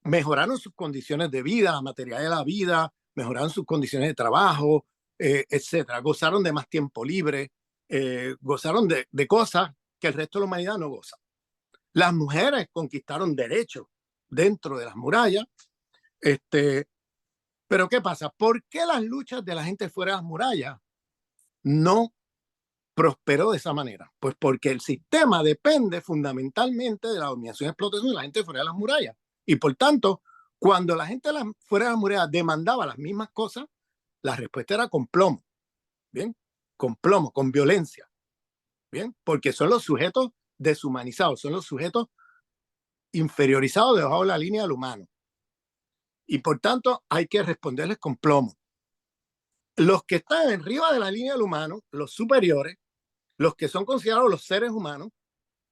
Mejoraron sus condiciones de vida, la materialidad de la vida, mejoraron sus condiciones de trabajo, etcétera. Gozaron de más tiempo libre, gozaron de cosas que el resto de la humanidad no goza. Las mujeres conquistaron derechos dentro de las murallas. Pero ¿qué pasa? ¿Por qué las luchas de la gente fuera de las murallas no prosperó de esa manera? Pues porque el sistema depende fundamentalmente de la dominación y explotación de la gente fuera de las murallas. Y por tanto, cuando la gente fuera de las murallas demandaba las mismas cosas, la respuesta era con plomo, ¿bien? Con plomo, con violencia, ¿bien? Porque son los sujetos deshumanizados, son los sujetos inferiorizados debajo de la línea del humano. Y por tanto hay que responderles con plomo. Los que están arriba de la línea del humano, los superiores, los que son considerados los seres humanos,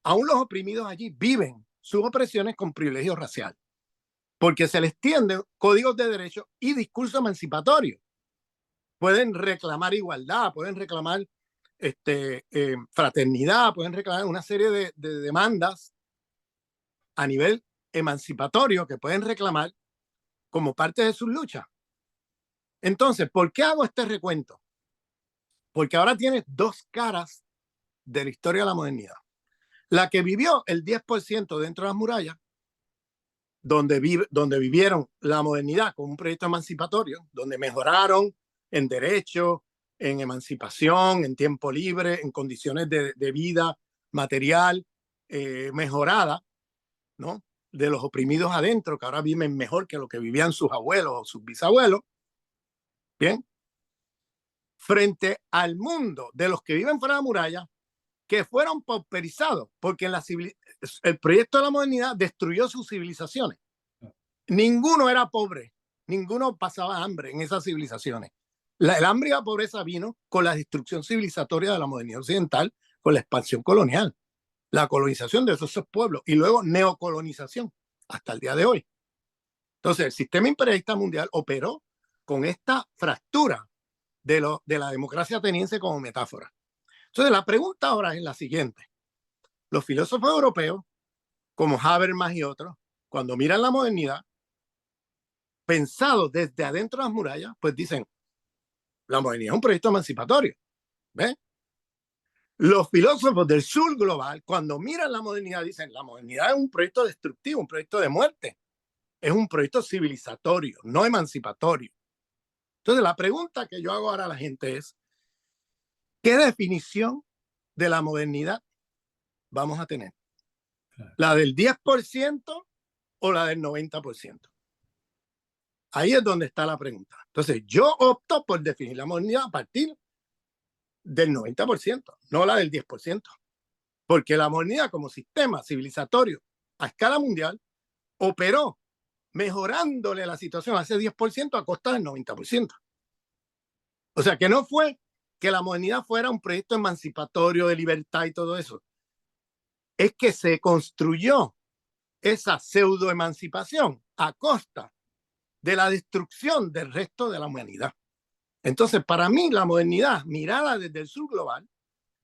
aún los oprimidos allí viven sus opresiones con privilegio racial, porque se les tienden códigos de derecho y discurso emancipatorio. Pueden reclamar igualdad, pueden reclamar fraternidad, pueden reclamar una serie de demandas a nivel emancipatorio que pueden reclamar como parte de sus luchas. Entonces, ¿por qué hago este recuento? Porque ahora tienes dos caras de la historia de la modernidad. La que vivió el 10% dentro de las murallas, donde vivieron la modernidad como un proyecto emancipatorio, donde mejoraron en derechos, en emancipación, en tiempo libre, en condiciones de vida material mejorada, ¿no? De los oprimidos adentro, que ahora viven mejor que lo que vivían sus abuelos o sus bisabuelos. Bien. Frente al mundo de los que viven fuera de la muralla, que fueron pauperizados, porque el proyecto de la modernidad destruyó sus civilizaciones. Ninguno era pobre, ninguno pasaba hambre en esas civilizaciones. El hambre y la pobreza vino con la destrucción civilizatoria de la modernidad occidental, con la expansión colonial, la colonización de esos pueblos y luego neocolonización hasta el día de hoy. Entonces, el sistema imperialista mundial operó con esta fractura de la democracia ateniense como metáfora. Entonces, la pregunta ahora es la siguiente. Los filósofos europeos, como Habermas y otros, cuando miran la modernidad, pensados desde adentro de las murallas, pues dicen, la modernidad es un proyecto emancipatorio. ¿Ves? Los filósofos del sur global, cuando miran la modernidad, dicen, la modernidad es un proyecto destructivo, un proyecto de muerte. Es un proyecto civilizatorio, no emancipatorio. Entonces, la pregunta que yo hago ahora a la gente es, ¿qué definición de la modernidad vamos a tener? Claro. ¿La del 10% o la del 90%? Ahí es donde está la pregunta. Entonces, yo opto por definir la modernidad a partir del 90%, no la del 10%. Porque la modernidad como sistema civilizatorio a escala mundial operó mejorándole la situación a ese 10% a costa del 90%. O sea, que no fue que la modernidad fuera un proyecto emancipatorio de libertad y todo eso. Es que se construyó esa pseudoemancipación a costa de la destrucción del resto de la humanidad. Entonces, para mí, la modernidad, mirada desde el sur global,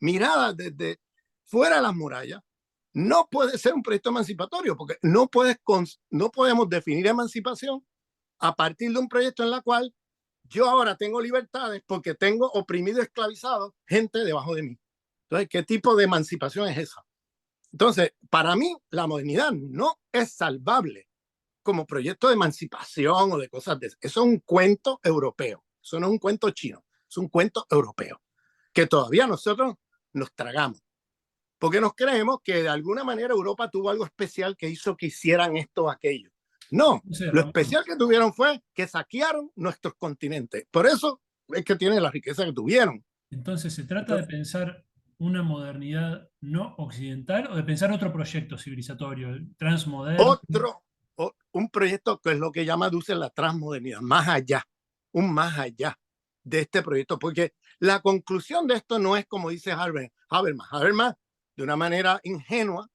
mirada desde fuera de las murallas, no puede ser un proyecto emancipatorio, porque no podemos definir emancipación a partir de un proyecto en la cual yo ahora tengo libertades porque tengo oprimido y esclavizado gente debajo de mí. Entonces, ¿qué tipo de emancipación es esa? Entonces, para mí, la modernidad no es salvable como proyecto de emancipación o de cosas de eso. Eso es un cuento europeo. Eso no es un cuento chino. Es un cuento europeo que todavía nosotros nos tragamos. Porque nos creemos que de alguna manera Europa tuvo algo especial que hizo que hicieran esto o aquello. No, Sí, lo especial que tuvieron fue que saquearon nuestros continentes. Por eso es que tienen la riqueza que tuvieron. Entonces, ¿se trata de Entonces, pensar una modernidad no occidental o de pensar otro proyecto civilizatorio, transmoderno? un proyecto que es lo que llama Dussel la transmodernidad, más allá, un más allá de este proyecto, porque la conclusión de esto no es como dice Habermas, de una manera ingenua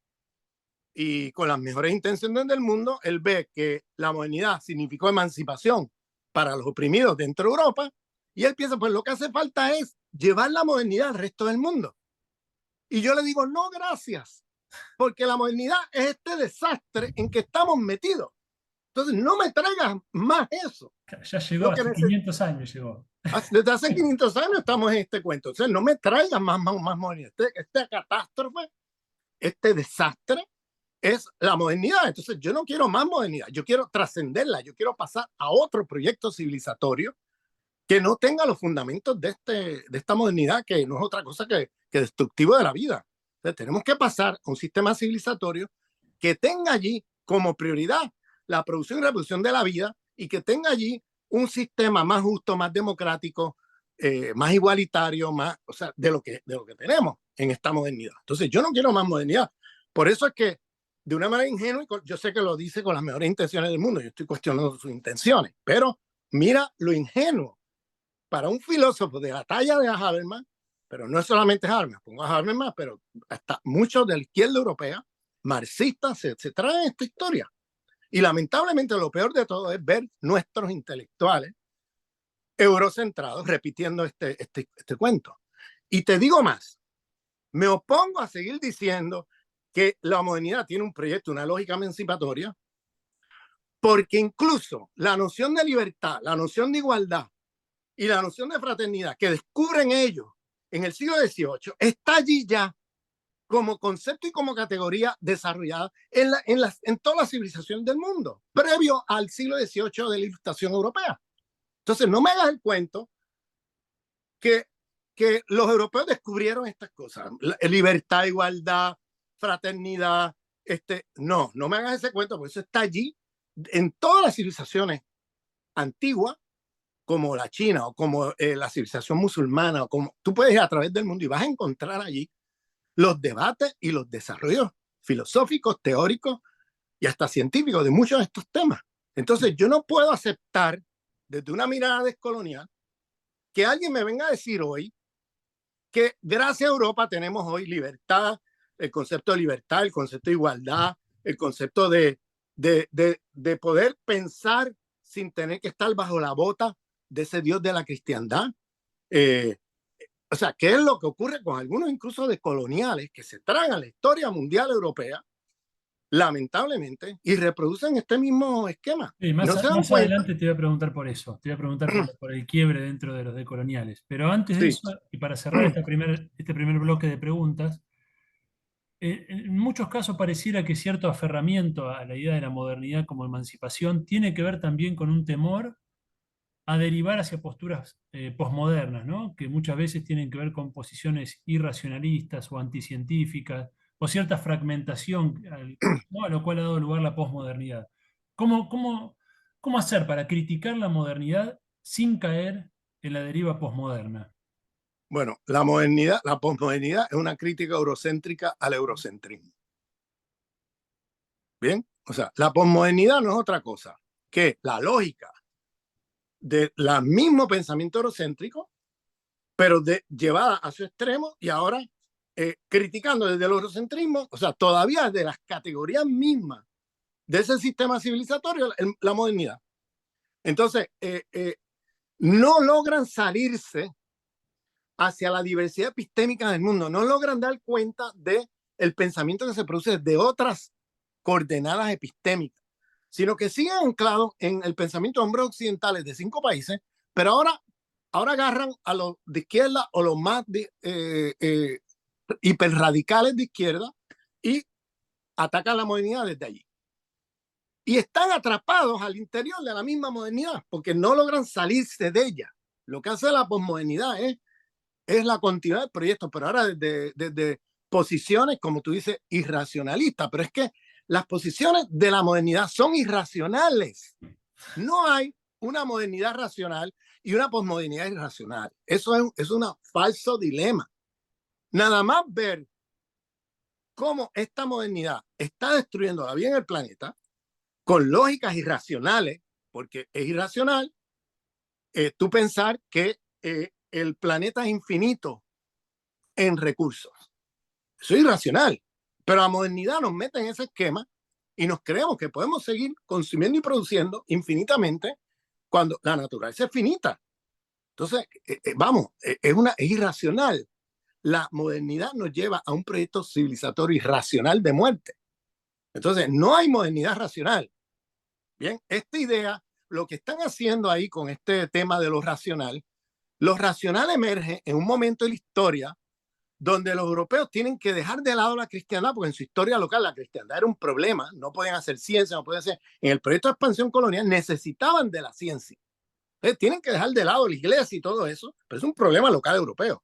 y con las mejores intenciones del mundo, él ve que la modernidad significó emancipación para los oprimidos dentro de Europa y él piensa, pues lo que hace falta es llevar la modernidad al resto del mundo. Y yo le digo, no, gracias, porque la modernidad es este desastre en que estamos metidos. Entonces, no me traigas más eso. Ya llegó, Lo que hace 500 años llegó. Desde hace 500 años estamos en este cuento. O sea, no me traigas más modernidad. Esta catástrofe, este desastre es la modernidad. Entonces, yo no quiero más modernidad. Yo quiero trascenderla. Yo quiero pasar a otro proyecto civilizatorio que no tenga los fundamentos de esta modernidad, que no es otra cosa que destructivo de la vida. Entonces, tenemos que pasar a un sistema civilizatorio que tenga allí como prioridad la producción y reproducción de la vida y que tenga allí un sistema más justo, más democrático, más igualitario, más, o sea, de lo que tenemos en esta modernidad. Entonces, yo no quiero más modernidad. Por eso es que, de una manera ingenua, yo sé que lo dice con las mejores intenciones del mundo, yo estoy cuestionando sus intenciones, pero mira lo ingenuo para un filósofo de la talla de Habermas, pero no es solamente Habermas, pongo a Habermas, pero hasta muchos de la izquierda europea, marxistas, se traen esta historia. Y lamentablemente lo peor de todo es ver nuestros intelectuales eurocentrados repitiendo este cuento. Y te digo más, me opongo a seguir diciendo que la modernidad tiene un proyecto, una lógica emancipatoria, porque incluso la noción de libertad, la noción de igualdad y la noción de fraternidad que descubren ellos en el siglo XVIII está allí ya como concepto y como categoría desarrollada en toda la civilización del mundo, previo al siglo XVIII de la Ilustración Europea. Entonces, no me hagas el cuento que los europeos descubrieron estas cosas, libertad, igualdad, fraternidad, no me hagas ese cuento, porque eso está allí en todas las civilizaciones antiguas, como la China o como la civilización musulmana, o como tú puedes ir a través del mundo y vas a encontrar allí los debates y los desarrollos filosóficos, teóricos y hasta científicos de muchos de estos temas. Entonces, yo no puedo aceptar desde una mirada descolonial que alguien me venga a decir hoy que gracias a Europa tenemos hoy libertad, el concepto de libertad, el concepto de igualdad, el concepto de poder pensar sin tener que estar bajo la bota de ese Dios de la cristiandad. O sea, ¿qué es lo que ocurre con algunos incluso de coloniales que se tragan la historia mundial europea, lamentablemente, y reproducen este mismo esquema? Sí, No se dan más cuenta. adelante te voy a preguntar por eso, te voy a preguntar por el quiebre dentro de los decoloniales. Pero antes de Sí. eso, y para cerrar este primer bloque de preguntas, en muchos casos pareciera que cierto aferramiento a la idea de la modernidad como emancipación tiene que ver también con un temor a derivar hacia posturas posmodernas, ¿no? Que muchas veces tienen que ver con posiciones irracionalistas o anticientíficas, o cierta fragmentación, ¿no? A lo cual ha dado lugar la posmodernidad. ¿Cómo, cómo, cómo hacer para criticar la modernidad sin caer en la deriva posmoderna? Bueno, la modernidad, la posmodernidad es una crítica eurocéntrica al eurocentrismo. Bien, o sea, la posmodernidad no es otra cosa que la lógica del mismo pensamiento eurocéntrico, pero llevada a su extremo y ahora criticando desde el eurocentrismo, o sea, todavía de las categorías mismas de ese sistema civilizatorio, la modernidad. Entonces, no logran salirse hacia la diversidad epistémica del mundo, no logran dar cuenta de el pensamiento que se produce de otras coordenadas epistémicas, sino que siguen anclados en el pensamiento de hombres occidentales de 5 países, pero ahora agarran a los de izquierda o los más hiperradicales de izquierda y atacan la modernidad desde allí. Y están atrapados al interior de la misma modernidad porque no logran salirse de ella. Lo que hace la posmodernidad es la continuidad del proyecto, pero ahora desde posiciones, como tú dices, irracionalistas. Pero es que las posiciones de la modernidad son irracionales. No hay una modernidad racional y una posmodernidad irracional. Eso es un falso dilema. Nada más ver cómo esta modernidad está destruyendo la vida en el planeta con lógicas irracionales, porque es irracional tú pensar que el planeta es infinito en recursos. Eso es irracional. Pero la modernidad nos mete en ese esquema y nos creemos que podemos seguir consumiendo y produciendo infinitamente cuando la naturaleza es finita. Entonces, es irracional. La modernidad nos lleva a un proyecto civilizatorio irracional de muerte. Entonces, no hay modernidad racional. Bien, esta idea, lo que están haciendo ahí con este tema de lo racional emerge en un momento de la historia donde los europeos tienen que dejar de lado la cristiandad, porque en su historia local la cristiandad era un problema, no podían hacer ciencia, no podían hacer... En el proyecto de expansión colonial necesitaban de la ciencia. Entonces, tienen que dejar de lado la iglesia y todo eso, pero es un problema local europeo.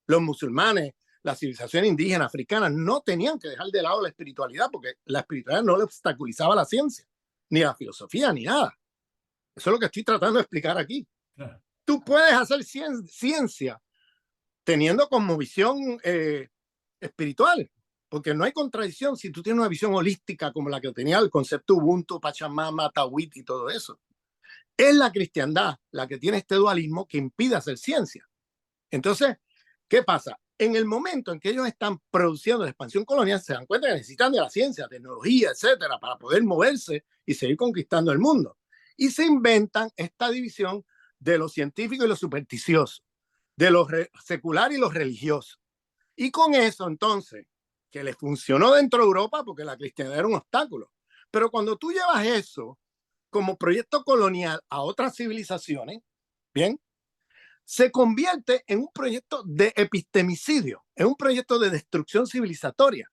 Los musulmanes, la civilización indígena, africana, no tenían que dejar de lado la espiritualidad, porque la espiritualidad no le obstaculizaba la ciencia, ni la filosofía, ni nada. Eso es lo que estoy tratando de explicar aquí. Claro. Tú puedes hacer ciencia teniendo como visión espiritual, porque no hay contradicción si tú tienes una visión holística como la que tenía el concepto Ubuntu, Pachamama, Tawhid y todo eso. Es la cristiandad la que tiene este dualismo que impide hacer ciencia. Entonces, ¿qué pasa? En el momento en que ellos están produciendo la expansión colonial, se dan cuenta que necesitan de la ciencia, tecnología, etcétera, para poder moverse y seguir conquistando el mundo. Y se inventan esta división de lo científico y lo supersticioso, de lo secular y lo religioso. Y con eso, entonces, que les funcionó dentro de Europa, porque la cristiandad era un obstáculo. Pero cuando tú llevas eso como proyecto colonial a otras civilizaciones, bien, se convierte en un proyecto de epistemicidio, en un proyecto de destrucción civilizatoria.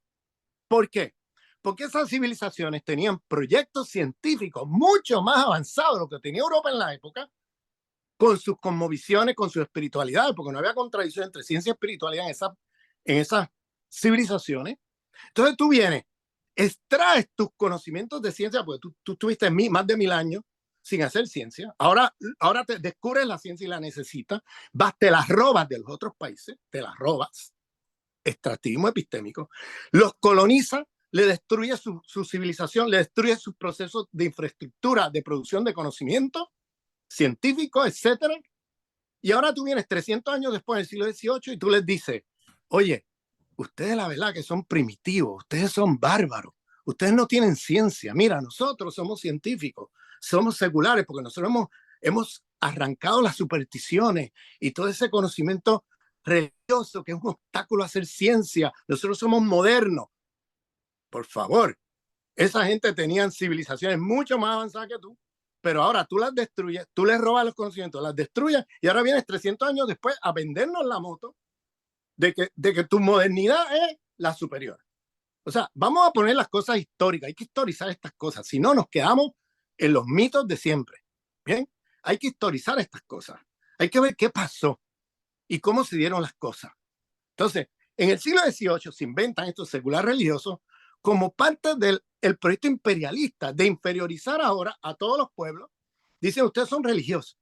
¿Por qué? Porque esas civilizaciones tenían proyectos científicos mucho más avanzados de lo que tenía Europa en la época, con sus cosmovisiones, con su espiritualidad, porque no había contradicción entre ciencia y espiritualidad en esas civilizaciones. Entonces tú vienes, extraes tus conocimientos de ciencia, porque tú estuviste más de 1000 años sin hacer ciencia, ahora te descubres la ciencia y la necesitas, te las robas de los otros países, te las robas, extractivismo epistémico, los colonizas, le destruye su civilización, le destruye sus procesos de infraestructura, de producción de conocimiento científico, etcétera. Y ahora tú vienes 300 años después del siglo XVIII y tú les dices, oye, ustedes la verdad que son primitivos, ustedes son bárbaros, ustedes no tienen ciencia. Mira, nosotros somos científicos, somos seculares porque nosotros hemos hemos arrancado las supersticiones y todo ese conocimiento religioso que es un obstáculo a hacer ciencia. Nosotros somos modernos. Por favor, esa gente tenía civilizaciones mucho más avanzadas que tú, pero ahora tú las destruyes, tú les robas los conocimientos, las destruyes y ahora vienes 300 años después a vendernos la moto de que tu modernidad es la superior. O sea, vamos a poner las cosas históricas, hay que historizar estas cosas, si no nos quedamos en los mitos de siempre. Bien, hay que historizar estas cosas, hay que ver qué pasó y cómo se dieron las cosas. Entonces, en el siglo XVIII se inventan estos seculares religiosos como parte del proyecto imperialista de inferiorizar ahora a todos los pueblos. Dicen, ustedes son religiosos,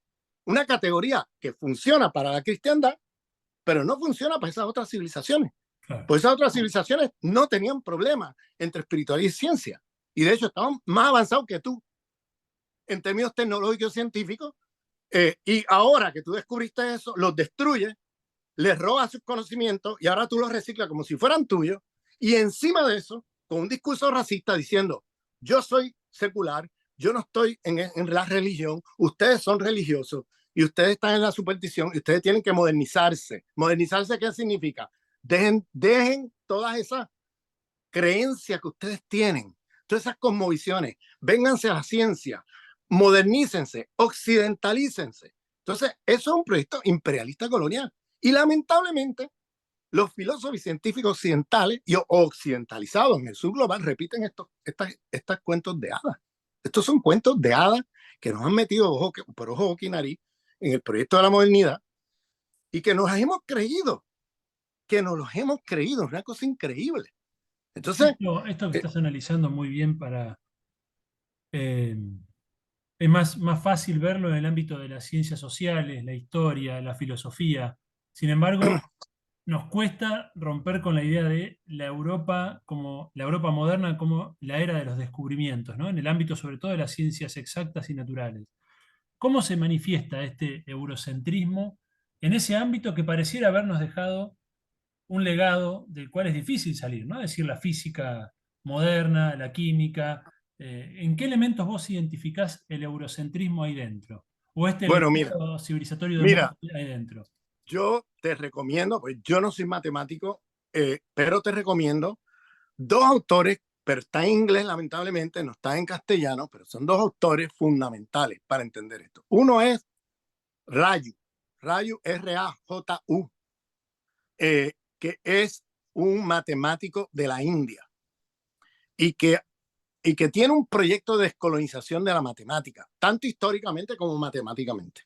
una categoría que funciona para la cristiandad, pero no funciona para esas otras civilizaciones. Claro. Pues esas otras civilizaciones no tenían problema entre espiritualidad y ciencia. Y de hecho estaban más avanzados que tú en términos tecnológicos y científicos. Y ahora que tú descubriste eso, los destruyes, les robas sus conocimientos y ahora tú los reciclas como si fueran tuyos. Y encima de eso, con un discurso racista diciendo, yo soy secular, yo no estoy en la religión, ustedes son religiosos y ustedes están en la superstición y ustedes tienen que modernizarse. ¿Modernizarse qué significa? Dejen todas esas creencias que ustedes tienen, todas esas cosmovisiones, vénganse a la ciencia, modernícense, occidentalícense. Entonces, eso es un proyecto imperialista colonial. Y lamentablemente, los filósofos y científicos occidentales y occidentalizados en el sur global repiten estos cuentos de hadas. Estos son cuentos de hadas que nos han metido por ojo, boca y nariz en el proyecto de la modernidad y que nos hemos creído, es una cosa increíble. Entonces, Esto que estás analizando muy bien es más fácil verlo en el ámbito de las ciencias sociales, la historia, la filosofía. Sin embargo, nos cuesta romper con la idea de la Europa moderna como la era de los descubrimientos, ¿no? En el ámbito sobre todo de las ciencias exactas y naturales. ¿Cómo se manifiesta este eurocentrismo en ese ámbito que pareciera habernos dejado un legado del cual es difícil salir, ¿no? Es decir, la física moderna, la química. ¿En qué elementos vos identificás el eurocentrismo ahí dentro? ¿O este bueno, legado civilizatorio de mira, mundo ahí dentro? yo te recomiendo, pues yo no soy matemático, pero te recomiendo dos autores, pero está en inglés lamentablemente, no está en castellano, pero son dos autores fundamentales para entender esto. Uno es Raju, Raju, que es un matemático de la India y que tiene un proyecto de descolonización de la matemática, tanto históricamente como matemáticamente.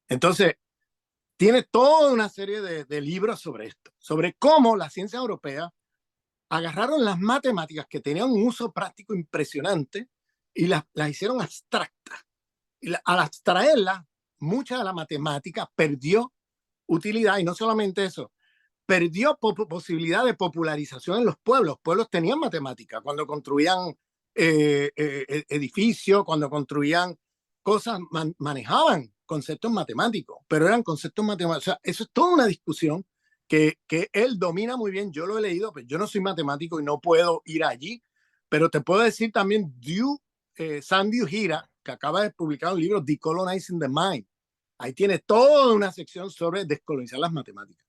Entonces, tiene toda una serie de libros sobre esto, sobre cómo la ciencia europea agarraron las matemáticas que tenían un uso práctico impresionante y las hicieron abstractas. Y al abstraerlas, mucha de la matemática perdió utilidad y no solamente eso, perdió posibilidad de popularización en los pueblos. Los pueblos tenían matemática cuando construían edificios, cuando construían cosas, manejaban conceptos matemáticos, pero eran conceptos matemáticos. O sea, eso es toda una discusión que él domina muy bien. Yo lo he leído, pero yo no soy matemático y no puedo ir allí, pero te puedo decir también Sandy Gira, que acaba de publicar un libro, Decolonizing the Mind. Ahí tiene toda una sección sobre descolonizar las matemáticas.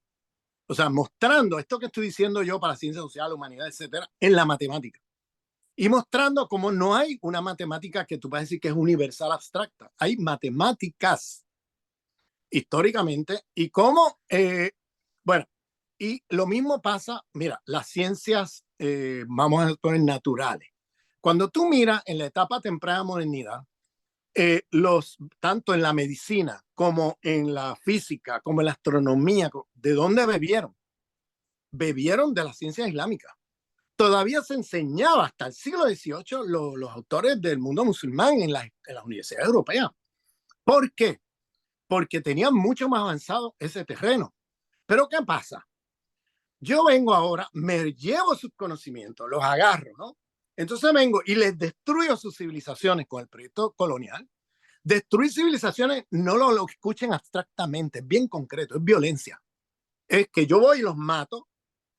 O sea, mostrando esto que estoy diciendo yo para ciencia social, humanidad, etcétera, en la matemática. Y mostrando cómo no hay una matemática que tú puedas decir que es universal abstracta. Hay matemáticas históricamente y cómo, bueno, y lo mismo pasa, mira, las ciencias, vamos a poner naturales. Cuando tú miras en la etapa temprana de modernidad, tanto en la medicina como en la física, como en la astronomía, ¿de dónde bebieron? Bebieron de la ciencia islámica. Todavía se enseñaba hasta el siglo XVIII los autores del mundo musulmán en las universidades europeas. ¿Por qué? Porque tenían mucho más avanzado ese terreno. Pero ¿qué pasa? Yo vengo ahora, me llevo sus conocimientos, los agarro, ¿no? Entonces vengo y les destruyo sus civilizaciones con el proyecto colonial. Destruir civilizaciones no lo escuchen abstractamente, es bien concreto, es violencia. Es que yo voy y los mato,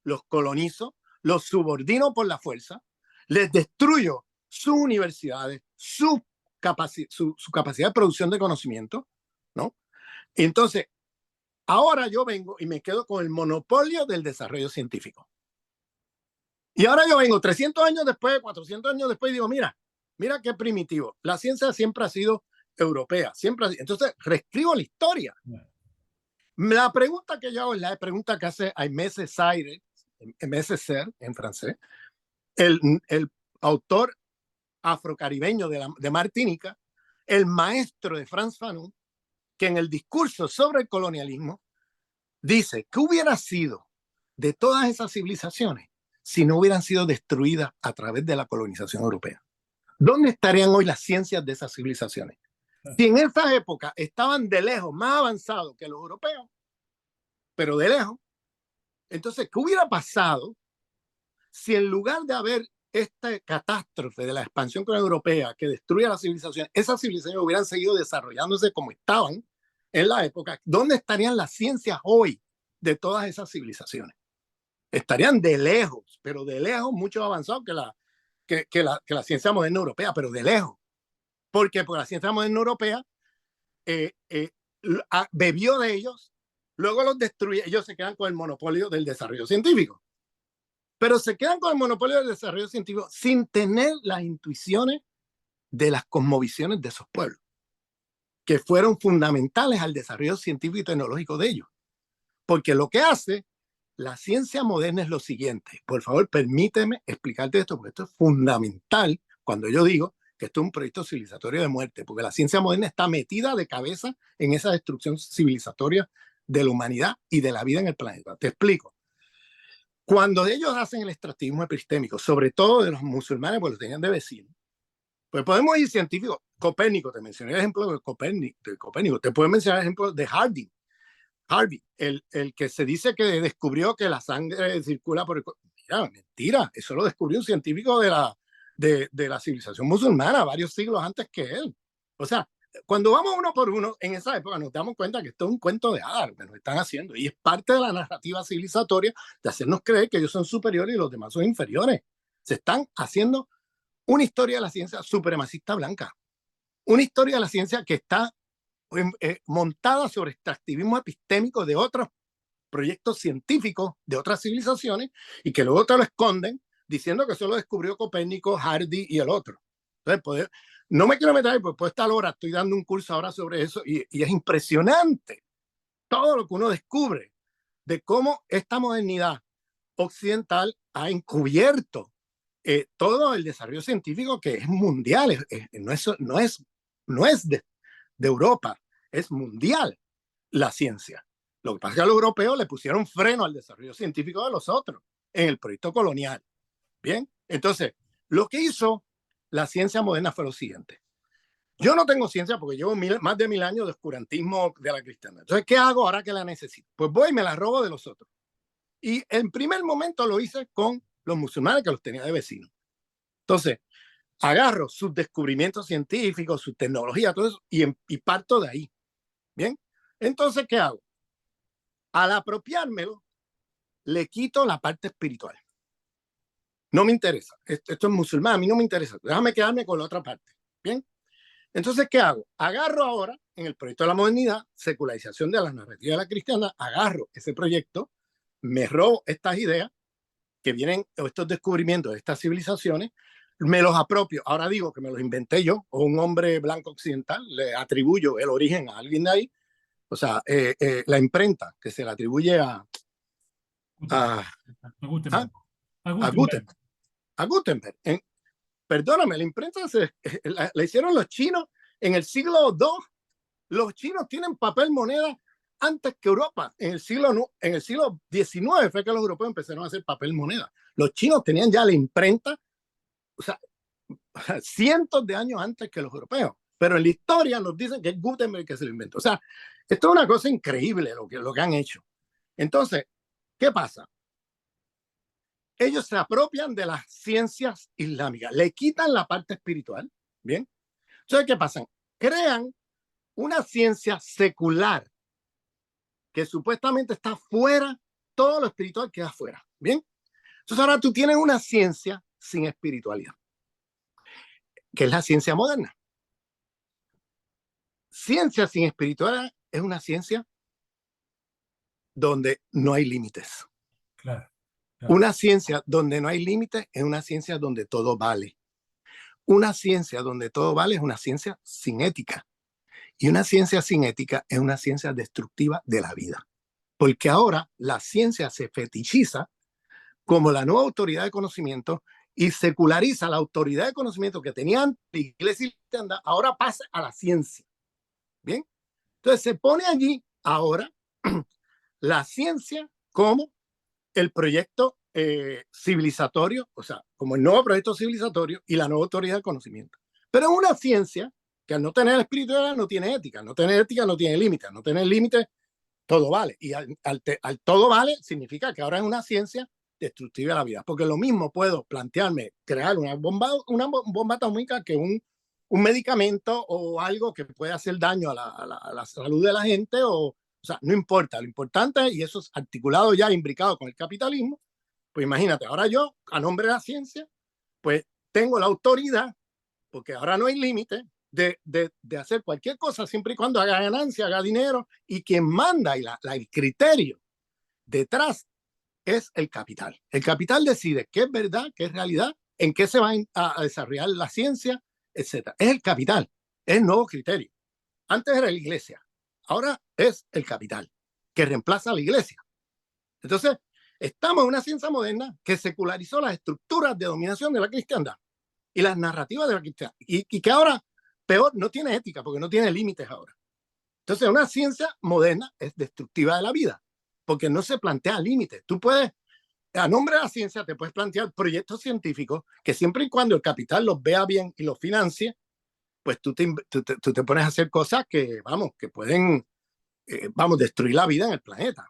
los colonizo, los subordino por la fuerza, les destruyo sus universidades, sus su capacidad de producción de conocimiento, ¿no? Entonces, ahora yo vengo y me quedo con el monopolio del desarrollo científico. Y ahora yo vengo 300 años después, 400 años después y digo, mira qué primitivo. La ciencia siempre ha sido europea, siempre ha sido. Entonces, reescribo la historia. La pregunta que yo hago es la pregunta que hace Aimé Césaire en francés, el autor afrocaribeño de Martinica, el maestro de Frantz Fanon, que en el discurso sobre el colonialismo dice que hubiera sido de todas esas civilizaciones si no hubieran sido destruidas a través de la colonización europea. ¿Dónde estarían hoy las ciencias de esas civilizaciones? Si en esa época estaban de lejos más avanzados que los europeos, pero de lejos, entonces, ¿qué hubiera pasado si en lugar de haber esta catástrofe de la expansión europea que destruye la civilización, esas civilizaciones hubieran seguido desarrollándose como estaban en la época? ¿Dónde estarían las ciencias hoy de todas esas civilizaciones? Estarían de lejos, pero de lejos mucho avanzados que la ciencia moderna europea, pero de lejos. Porque la ciencia moderna europea bebió de ellos, luego los destruye, ellos se quedan con el monopolio del desarrollo científico. Pero se quedan con el monopolio del desarrollo científico sin tener las intuiciones de las cosmovisiones de esos pueblos, que fueron fundamentales al desarrollo científico y tecnológico de ellos. Porque lo que hace la ciencia moderna es lo siguiente. Por favor, permíteme explicarte esto, porque esto es fundamental cuando yo digo que esto es un proyecto civilizatorio de muerte, porque la ciencia moderna está metida de cabeza en esa destrucción civilizatoria de la humanidad y de la vida en el planeta. Te explico. Cuando ellos hacen el extractivismo epistémico, sobre todo de los musulmanes, pues los tenían de vecinos, pues podemos ir científicos. Copérnico, te mencioné el ejemplo de Copérnico. Te puedo mencionar el ejemplo de Harvey, el que se dice que descubrió que la sangre circula por el cuerpo. Mira, mentira, eso lo descubrió un científico de la civilización musulmana varios siglos antes que él. O sea, cuando vamos uno por uno, en esa época nos damos cuenta que esto es un cuento de hadas lo que nos están haciendo, y es parte de la narrativa civilizatoria de hacernos creer que ellos son superiores y los demás son inferiores. Se están haciendo una historia de la ciencia supremacista blanca, una historia de la ciencia que está montada sobre extractivismo epistémico de otros proyectos científicos de otras civilizaciones, y que luego te lo esconden diciendo que eso lo descubrió Copérnico, Hardy y el otro. Entonces, no me quiero meter, pues puedo estar ahora, estoy dando un curso ahora sobre eso, y es impresionante todo lo que uno descubre de cómo esta modernidad occidental ha encubierto todo el desarrollo científico que es mundial, no es de Europa, es mundial la ciencia. Lo que pasa es que a los europeos le pusieron freno al desarrollo científico de los otros en el proyecto colonial. Bien, entonces, lo que hizo la ciencia moderna fue lo siguiente. Yo no tengo ciencia porque llevo más de 1000 años de oscurantismo de la cristiandad. Entonces, ¿qué hago ahora que la necesito? Pues voy y me la robo de los otros. Y en primer momento lo hice con los musulmanes, que los tenía de vecinos. Entonces, agarro sus descubrimientos científicos, su tecnología, todo eso, y parto de ahí. Bien, entonces, ¿qué hago? Al apropiármelo, le quito la parte espiritual. No me interesa. Esto es musulmán, a mí no me interesa. Déjame quedarme con la otra parte. Bien. Entonces, ¿qué hago? Agarro ahora, en el proyecto de la modernidad, secularización de la narrativa de la cristiandad, agarro ese proyecto, me robo estas ideas que vienen, estos descubrimientos de estas civilizaciones, me los apropio. Ahora digo que me los inventé yo, o un hombre blanco occidental, le atribuyo el origen a alguien de ahí. O sea, la imprenta que se le atribuye a Gutenberg. A Gutenberg. Perdóname, la imprenta la hicieron los chinos en el siglo II. Los chinos tienen papel moneda antes que Europa. En el siglo XIX fue que los europeos empezaron a hacer papel moneda. Los chinos tenían ya la imprenta, o sea, cientos de años antes que los europeos. Pero en la historia nos dicen que es Gutenberg que se lo inventó. O sea, esto es una cosa increíble lo que han hecho. Entonces, ¿qué pasa? Ellos se apropian de las ciencias islámicas, le quitan la parte espiritual. Bien. Entonces, ¿qué pasa? Crean una ciencia secular que supuestamente está fuera, todo lo espiritual queda fuera. Bien. Entonces, ahora tú tienes una ciencia sin espiritualidad, que es la ciencia moderna. ciencia sin espiritualidad es una ciencia donde no hay límites. Claro, claro. Una ciencia donde no hay límites es una ciencia donde todo vale. Una ciencia donde todo vale es una ciencia sin ética. Y una ciencia sin ética es una ciencia destructiva de la vida. Porque ahora la ciencia se fetichiza como la nueva autoridad de conocimiento y seculariza la autoridad de conocimiento que tenían la iglesia y la cristiandad, ahora pasa a la ciencia. Bien, entonces se pone allí ahora la ciencia como el proyecto civilizatorio, o sea, como el nuevo proyecto civilizatorio y la nueva autoridad de conocimiento. Pero es una ciencia que al no tener espiritualidad no tiene ética, no tener ética no tiene límites, no tener límites, todo vale. Y al todo vale significa que ahora es una ciencia destructiva de la vida, porque lo mismo puedo plantearme crear una bomba atómica que un medicamento o algo que puede hacer daño a la salud de la gente, o sea, no importa, lo importante, y eso es articulado ya, imbricado con el capitalismo, pues imagínate, ahora yo, a nombre de la ciencia, pues tengo la autoridad, porque ahora no hay límite, de hacer cualquier cosa siempre y cuando haga ganancia, haga dinero, y quien manda y el criterio detrás es el capital. El capital decide qué es verdad, qué es realidad, en qué se va a desarrollar la ciencia, etc. Es el capital, es el nuevo criterio. Antes era la iglesia, ahora es el capital, que reemplaza a la iglesia. Entonces, estamos en una ciencia moderna que secularizó las estructuras de dominación de la cristiandad y las narrativas de la cristiandad, y que ahora, peor, no tiene ética, porque no tiene límites ahora. Entonces, una ciencia moderna es destructiva de la vida, porque no se plantea límites. Tú puedes, a nombre de la ciencia, te puedes plantear proyectos científicos que siempre y cuando el capital los vea bien y los financie, pues tú te pones a hacer cosas que, vamos, que pueden, destruir la vida en el planeta.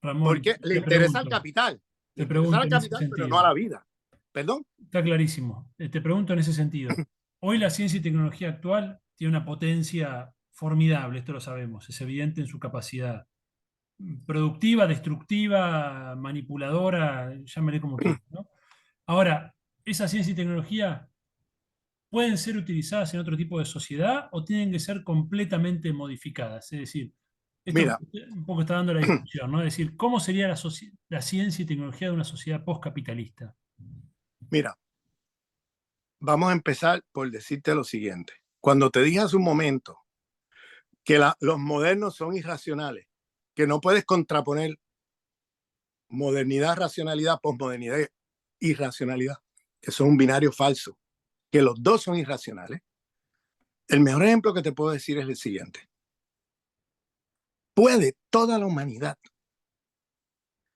Ramón, Porque le te interesa al pregunto, capital. Le te interesa pregunto al en ese capital, pero no a sentido. la vida. ¿Perdón? Está clarísimo. Te pregunto en ese sentido. Hoy la ciencia y tecnología actual tiene una potencia formidable, esto lo sabemos, es evidente en su capacidad productiva, destructiva, manipuladora, llámale como quieras, ¿no? Ahora, ¿esa ciencia y tecnología pueden ser utilizadas en otro tipo de sociedad o tienen que ser completamente modificadas? Es decir, esto Mira, un poco está dando la discusión, ¿no? Es decir, ¿cómo sería la ciencia y tecnología de una sociedad postcapitalista? mira, vamos a empezar por decirte lo siguiente. Cuando te dije hace un momento que los modernos son irracionales, que no puedes contraponer modernidad, racionalidad, posmodernidad, irracionalidad, que eso es un binario falso, que los dos son irracionales. El mejor ejemplo que te puedo decir es el siguiente. ¿Puede toda la humanidad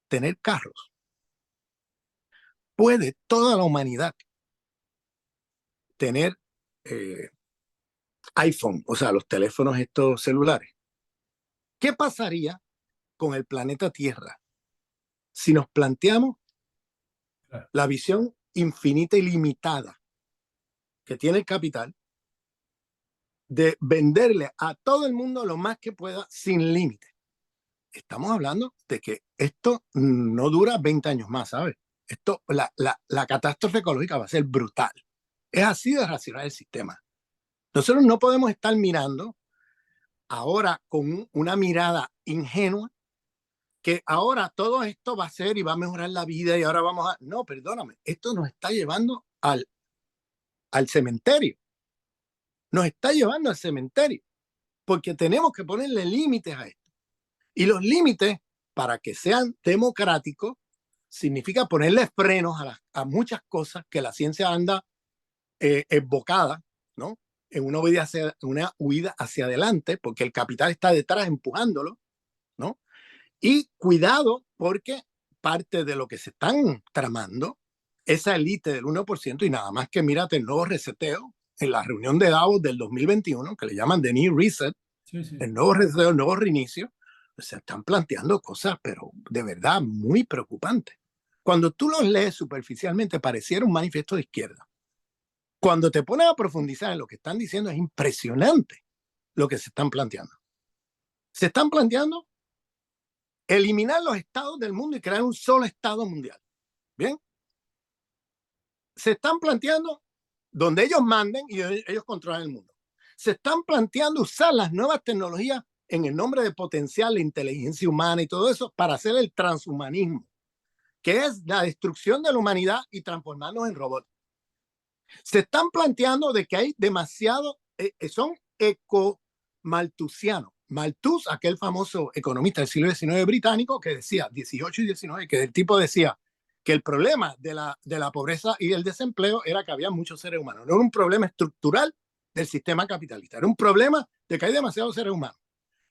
tener carros? ¿Puede toda la humanidad tener iPhone, o sea, los teléfonos estos celulares? ¿Qué pasaría con el planeta Tierra si nos planteamos Claro. la visión infinita y limitada que tiene el capital de venderle a todo el mundo lo más que pueda sin límite? Estamos hablando de que esto no dura 20 años más, ¿sabes? Esto, la catástrofe ecológica va a ser brutal. Es así de racional el sistema. Nosotros no podemos estar mirando ahora con una mirada ingenua que ahora todo esto va a ser y va a mejorar la vida y ahora vamos a... No, perdóname, esto nos está llevando al cementerio. Nos está llevando al cementerio porque tenemos que ponerle límites a esto. Y los límites, para que sean democráticos, significa ponerle frenos a muchas cosas que la ciencia anda embocada, ¿no? En una huida hacia adelante, porque el capital está detrás empujándolo, ¿no? Y cuidado, porque parte de lo que se están tramando, esa élite del 1%, y nada más que mírate el nuevo reseteo en la reunión de Davos del 2021, que le llaman The New Reset, Sí, sí. el nuevo reseteo, el nuevo reinicio, se están planteando cosas, pero de verdad muy preocupantes. Cuando tú los lees superficialmente, pareciera un manifiesto de izquierda. Cuando te pones a profundizar en lo que están diciendo, es impresionante lo que se están planteando. Se están planteando eliminar los estados del mundo y crear un solo estado mundial. Bien. Se están planteando donde ellos manden y ellos controlan el mundo. Se están planteando usar las nuevas tecnologías en el nombre de potencial la inteligencia humana y todo eso para hacer el transhumanismo, que es la destrucción de la humanidad y transformarnos en robots. Se están planteando de que hay demasiado, son eco-malthusianos. Malthus, aquel famoso economista del siglo XIX británico que decía, 18 y 19, que el tipo decía que el problema de la pobreza y el desempleo era que había muchos seres humanos. No era un problema estructural del sistema capitalista, era un problema de que hay demasiados seres humanos.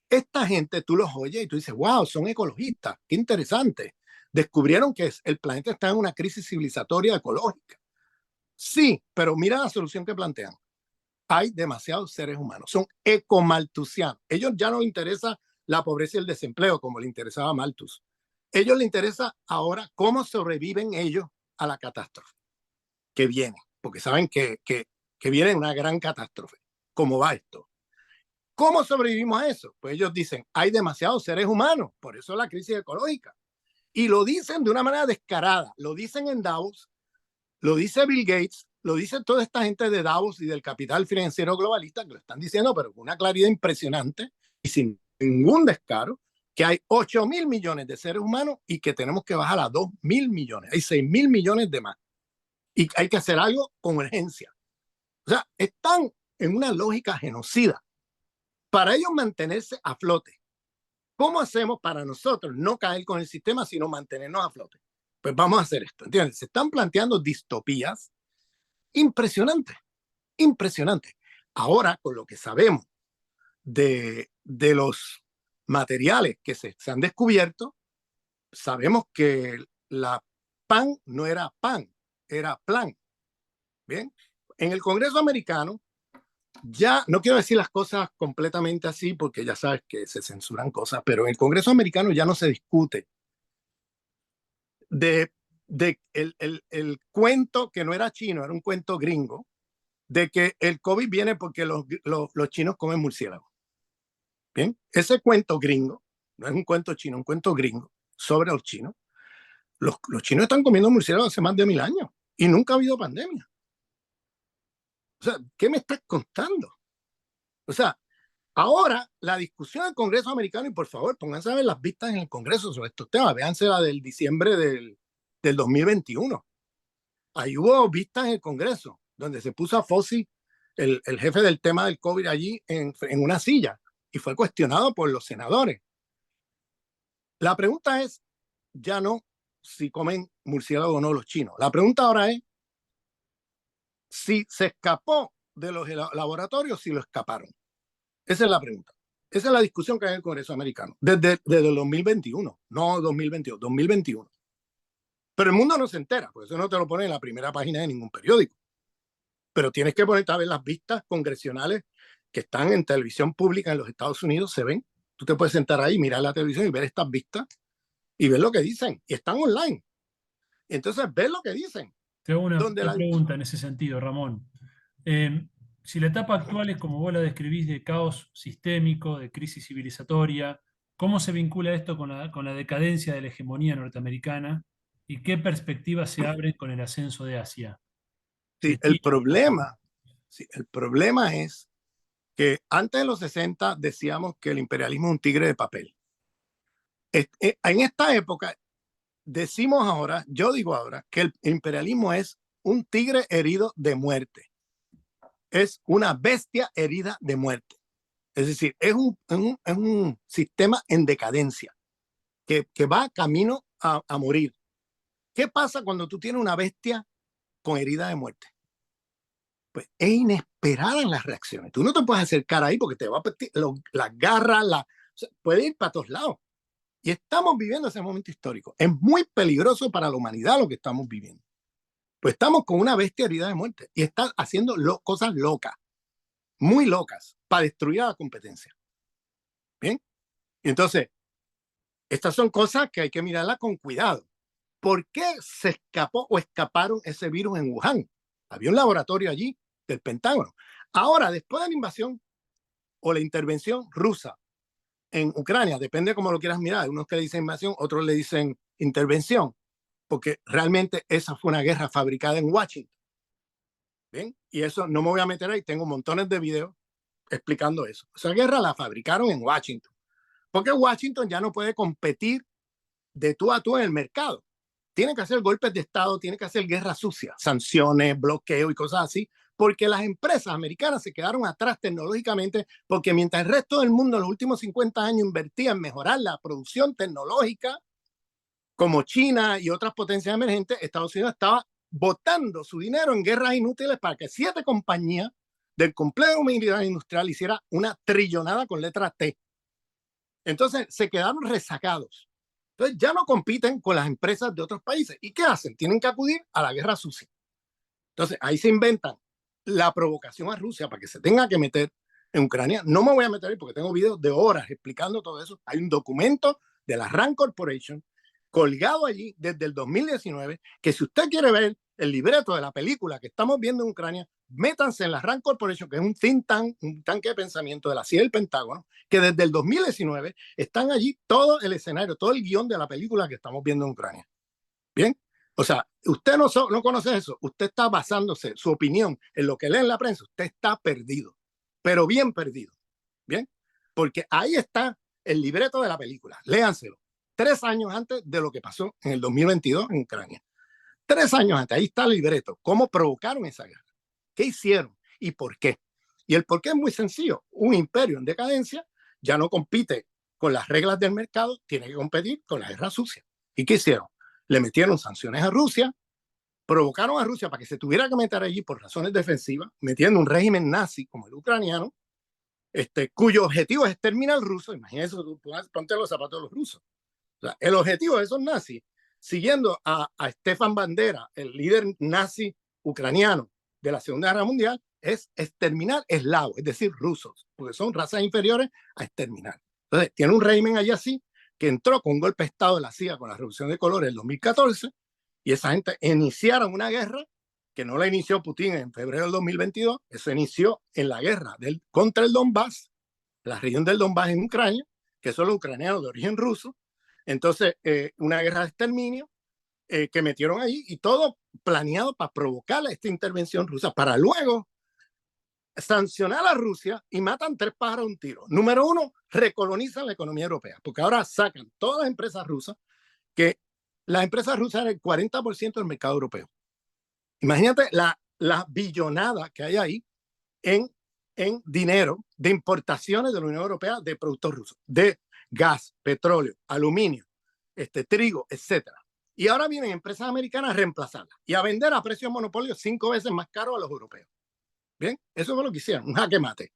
Esta gente, tú los oyes y tú dices, wow, son ecologistas, qué interesante. Descubrieron que el planeta está en una crisis civilizatoria ecológica. Sí, pero mira la solución que plantean. Hay demasiados seres humanos, son ecomalthusianos. Ellos ya no les interesa la pobreza y el desempleo como le interesaba a Malthus. Ellos les interesa ahora cómo sobreviven ellos a la catástrofe que viene, porque saben que viene una gran catástrofe. ¿Cómo va esto? ¿Cómo sobrevivimos a eso? Pues ellos dicen, hay demasiados seres humanos, por eso la crisis ecológica. Y lo dicen de una manera descarada, lo dicen en Davos, lo dice Bill Gates, lo dice toda esta gente de Davos y del capital financiero globalista que lo están diciendo, pero con una claridad impresionante y sin ningún descaro, que hay 8.000 millones de seres humanos y que tenemos que bajar a 2.000 millones. Hay 6.000 millones de más. Y hay que hacer algo con urgencia. O sea, están en una lógica genocida para ellos mantenerse a flote. ¿Cómo hacemos para nosotros no caer con el sistema, sino mantenernos a flote? Pues vamos a hacer esto, ¿entiendes? Se están planteando distopías impresionantes, impresionantes. Ahora, con lo que sabemos de los materiales que se han descubierto, sabemos que la pan no era pan, era plan. Bien, en el Congreso americano, ya no quiero decir las cosas completamente así porque ya sabes que se censuran cosas, pero en el Congreso americano ya no se discute de el cuento que no era chino, era un cuento gringo, de que el COVID viene porque los chinos comen murciélagos. Bien, ese cuento gringo, no es un cuento chino, un cuento gringo sobre los chinos. Los chinos están comiendo murciélagos hace más de 1000 años y nunca ha habido pandemia. O sea, ¿qué me estás contando? O sea, ahora la discusión del Congreso americano, y por favor, pónganse a ver las vistas en el Congreso sobre estos temas, véanse la del diciembre del 2021. Ahí hubo vistas en el Congreso, donde se puso a Fauci, el jefe del tema del COVID, allí en una silla y fue cuestionado por los senadores. La pregunta es, ya no si comen murciélago o no los chinos. La pregunta ahora es si se escapó de los laboratorios, si lo escaparon. Esa es la pregunta. Esa es la discusión que hay en el Congreso americano desde el 2021, no 2022, 2021. Pero el mundo no se entera, porque eso no te lo pone en la primera página de ningún periódico. Pero tienes que ponerte a ver las vistas congresionales que están en televisión pública en los Estados Unidos, se ven. Tú te puedes sentar ahí, mirar la televisión y ver estas vistas y ver lo que dicen. Y están online. Entonces, ver lo que dicen. Te hago una pregunta en ese sentido, Ramón. Si la etapa actual es como vos la describís de caos sistémico, de crisis civilizatoria, ¿cómo se vincula esto con la decadencia de la hegemonía norteamericana? ¿Y qué perspectivas se abren con el ascenso de Asia? Sí, el problema es que antes de los 60 decíamos que el imperialismo es un tigre de papel. En esta época decimos ahora, yo digo ahora, que el imperialismo es un tigre herido de muerte. Es una bestia herida de muerte. Es decir, es un sistema en decadencia que va camino a morir. ¿Qué pasa cuando tú tienes una bestia con herida de muerte? Pues es inesperada en las reacciones. Tú no te puedes acercar ahí porque te va a partir las garras, o sea, puede ir para todos lados. Y estamos viviendo ese momento histórico. Es muy peligroso para la humanidad lo que estamos viviendo. Pues estamos con una bestia herida de muerte y está haciendo cosas locas, muy locas, para destruir a la competencia. Bien. Y entonces, estas son cosas que hay que mirarlas con cuidado. ¿Por qué se escapó o escaparon ese virus en Wuhan? Había un laboratorio allí del Pentágono. Ahora, después de la invasión o la intervención rusa en Ucrania, depende de cómo lo quieras mirar, unos que le dicen invasión, otros le dicen intervención, porque realmente esa fue una guerra fabricada en Washington. ¿Bien? Y eso no me voy a meter ahí, tengo montones de videos explicando eso. Esa guerra la fabricaron en Washington, porque Washington ya no puede competir de tú a tú en el mercado. Tiene que hacer golpes de Estado, tiene que hacer guerra sucia, sanciones, bloqueo y cosas así, porque las empresas americanas se quedaron atrás tecnológicamente, porque mientras el resto del mundo en los últimos 50 años invertía en mejorar la producción tecnológica, como China y otras potencias emergentes, Estados Unidos estaba botando su dinero en guerras inútiles para que 7 compañías del complejo militar industrial hiciera una trillonada con letra T. Entonces se quedaron rezagados. Entonces ya no compiten con las empresas de otros países. ¿Y qué hacen? Tienen que acudir a la guerra sucia. Entonces ahí se inventan la provocación a Rusia para que se tenga que meter en Ucrania. No me voy a meter ahí porque tengo videos de horas explicando todo eso. Hay un documento de la RAND Corporation colgado allí desde el 2019, que si usted quiere ver el libreto de la película que estamos viendo en Ucrania, métanse en la RAND Corporation, que es un think tank, un tanque de pensamiento de la CIA del Pentágono, que desde el 2019 están allí todo el escenario, todo el guión de la película que estamos viendo en Ucrania. Bien, o sea, usted no conoce eso, usted está basándose su opinión en lo que lee en la prensa, usted está perdido, pero bien perdido. Bien, porque ahí está el libreto de la película, léanselo. 3 años antes de lo que pasó en el 2022 en Ucrania. 3 años antes, ahí está el libreto. ¿Cómo provocaron esa guerra? ¿Qué hicieron? ¿Y por qué? Y el por qué es muy sencillo. Un imperio en decadencia ya no compite con las reglas del mercado, tiene que competir con la guerra sucia. ¿Y qué hicieron? Le metieron sanciones a Rusia, provocaron a Rusia para que se tuviera que meter allí por razones defensivas, metiendo un régimen nazi como el ucraniano, cuyo objetivo es exterminar al ruso. Imagínense, ponte los zapatos de los rusos. O sea, el objetivo de esos nazis, siguiendo a Stefan Bandera, el líder nazi ucraniano de la Segunda Guerra Mundial, es exterminar eslavos, es decir, rusos, porque son razas inferiores a exterminar. Entonces, tiene un régimen allí así, que entró con un golpe de Estado de la CIA con la Revolución de Colores en 2014, y esa gente iniciaron una guerra que no la inició Putin en febrero del 2022, eso inició en la guerra contra el Donbass, la región del Donbass en Ucrania, que son los ucranianos de origen ruso. Entonces, una guerra de exterminio que metieron ahí y todo planeado para provocar esta intervención rusa, para luego sancionar a Rusia y matan 3 pájaros de un tiro. Número 1, recolonizan la economía europea, porque ahora sacan todas las empresas rusas, que las empresas rusas eran el 40% del mercado europeo. Imagínate la billonada que hay ahí en dinero de importaciones de la Unión Europea de productos rusos, de gas, petróleo, aluminio, trigo, etcétera. Y ahora vienen empresas americanas a reemplazarlas y a vender a precios monopolios 5 veces más caros a los europeos. Bien, eso fue lo que hicieron, un jaque mate.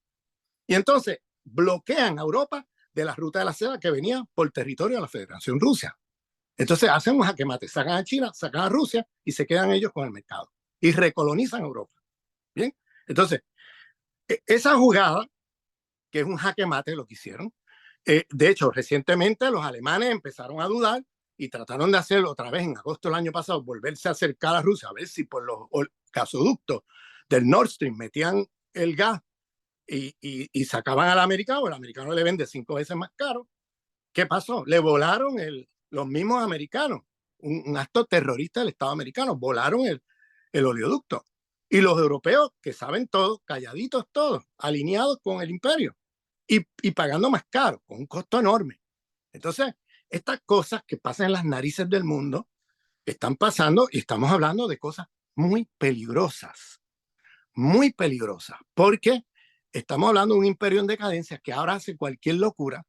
Y entonces bloquean a Europa de la ruta de la seda que venía por territorio de la Federación Rusa. Entonces hacen un jaque mate, sacan a China, sacan a Rusia y se quedan ellos con el mercado y recolonizan Europa. Bien, entonces esa jugada, que es un jaque mate lo que hicieron, de hecho recientemente los alemanes empezaron a dudar y trataron de hacerlo otra vez en agosto del año pasado, volverse a acercar a Rusia, a ver si por los gasoductos del Nord Stream metían el gas y sacaban al americano, el americano le vende 5 veces más caro. ¿Qué pasó? Le volaron los mismos americanos, un acto terrorista del Estado americano, volaron el oleoducto. Y los europeos, que saben todo, calladitos todos, alineados con el imperio y pagando más caro, con un costo enorme. Entonces, estas cosas que pasan en las narices del mundo están pasando y estamos hablando de cosas muy peligrosas, porque estamos hablando de un imperio en decadencia que ahora hace cualquier locura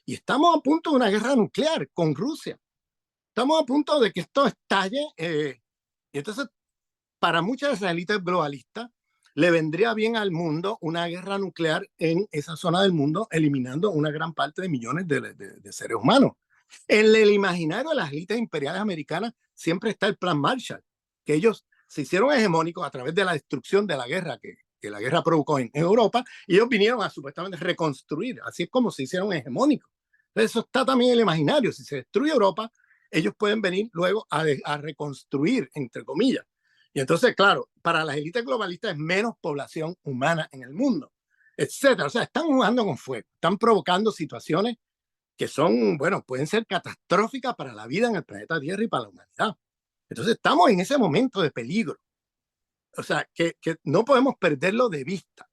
y estamos a punto de una guerra nuclear con Rusia. Estamos a punto de que esto estalle y entonces para muchas de esas élites globalistas le vendría bien al mundo una guerra nuclear en esa zona del mundo, eliminando una gran parte de millones de seres humanos. En el imaginario de las élites imperiales americanas siempre está el plan Marshall, que ellos se hicieron hegemónicos a través de la destrucción de la guerra que la guerra provocó en Europa, y ellos vinieron a supuestamente reconstruir. Así es como se hicieron hegemónicos. Entonces, eso está también en el imaginario. Si se destruye Europa, ellos pueden venir luego a reconstruir, entre comillas. Y entonces, claro, para las élites globalistas es menos población humana en el mundo, etcétera. O sea, están jugando con fuego, están provocando situaciones que son, bueno, pueden ser catastróficas para la vida en el planeta Tierra y para la humanidad. Entonces, estamos en ese momento de peligro. O sea, que no podemos perderlo de vista.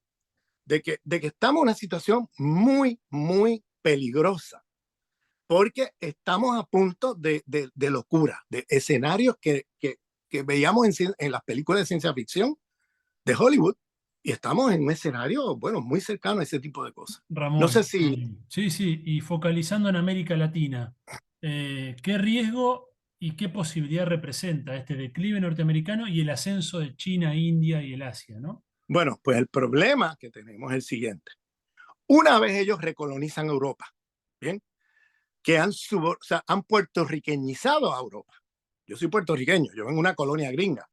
de que estamos en una situación muy, muy peligrosa, porque estamos a punto de locura, de escenarios que veíamos en las películas de ciencia ficción de Hollywood, y estamos en un escenario, bueno, muy cercano a ese tipo de cosas. No sé Ramón, si... sí, sí, y focalizando en América Latina, ¿qué riesgo y qué posibilidad representa este declive norteamericano y el ascenso de China, India y el Asia, ¿no? Bueno, pues el problema que tenemos es el siguiente. Una vez ellos recolonizan Europa, ¿bien? Que o sea, han puertorriqueñizado a Europa. Yo soy puertorriqueño, yo vengo en una colonia gringa.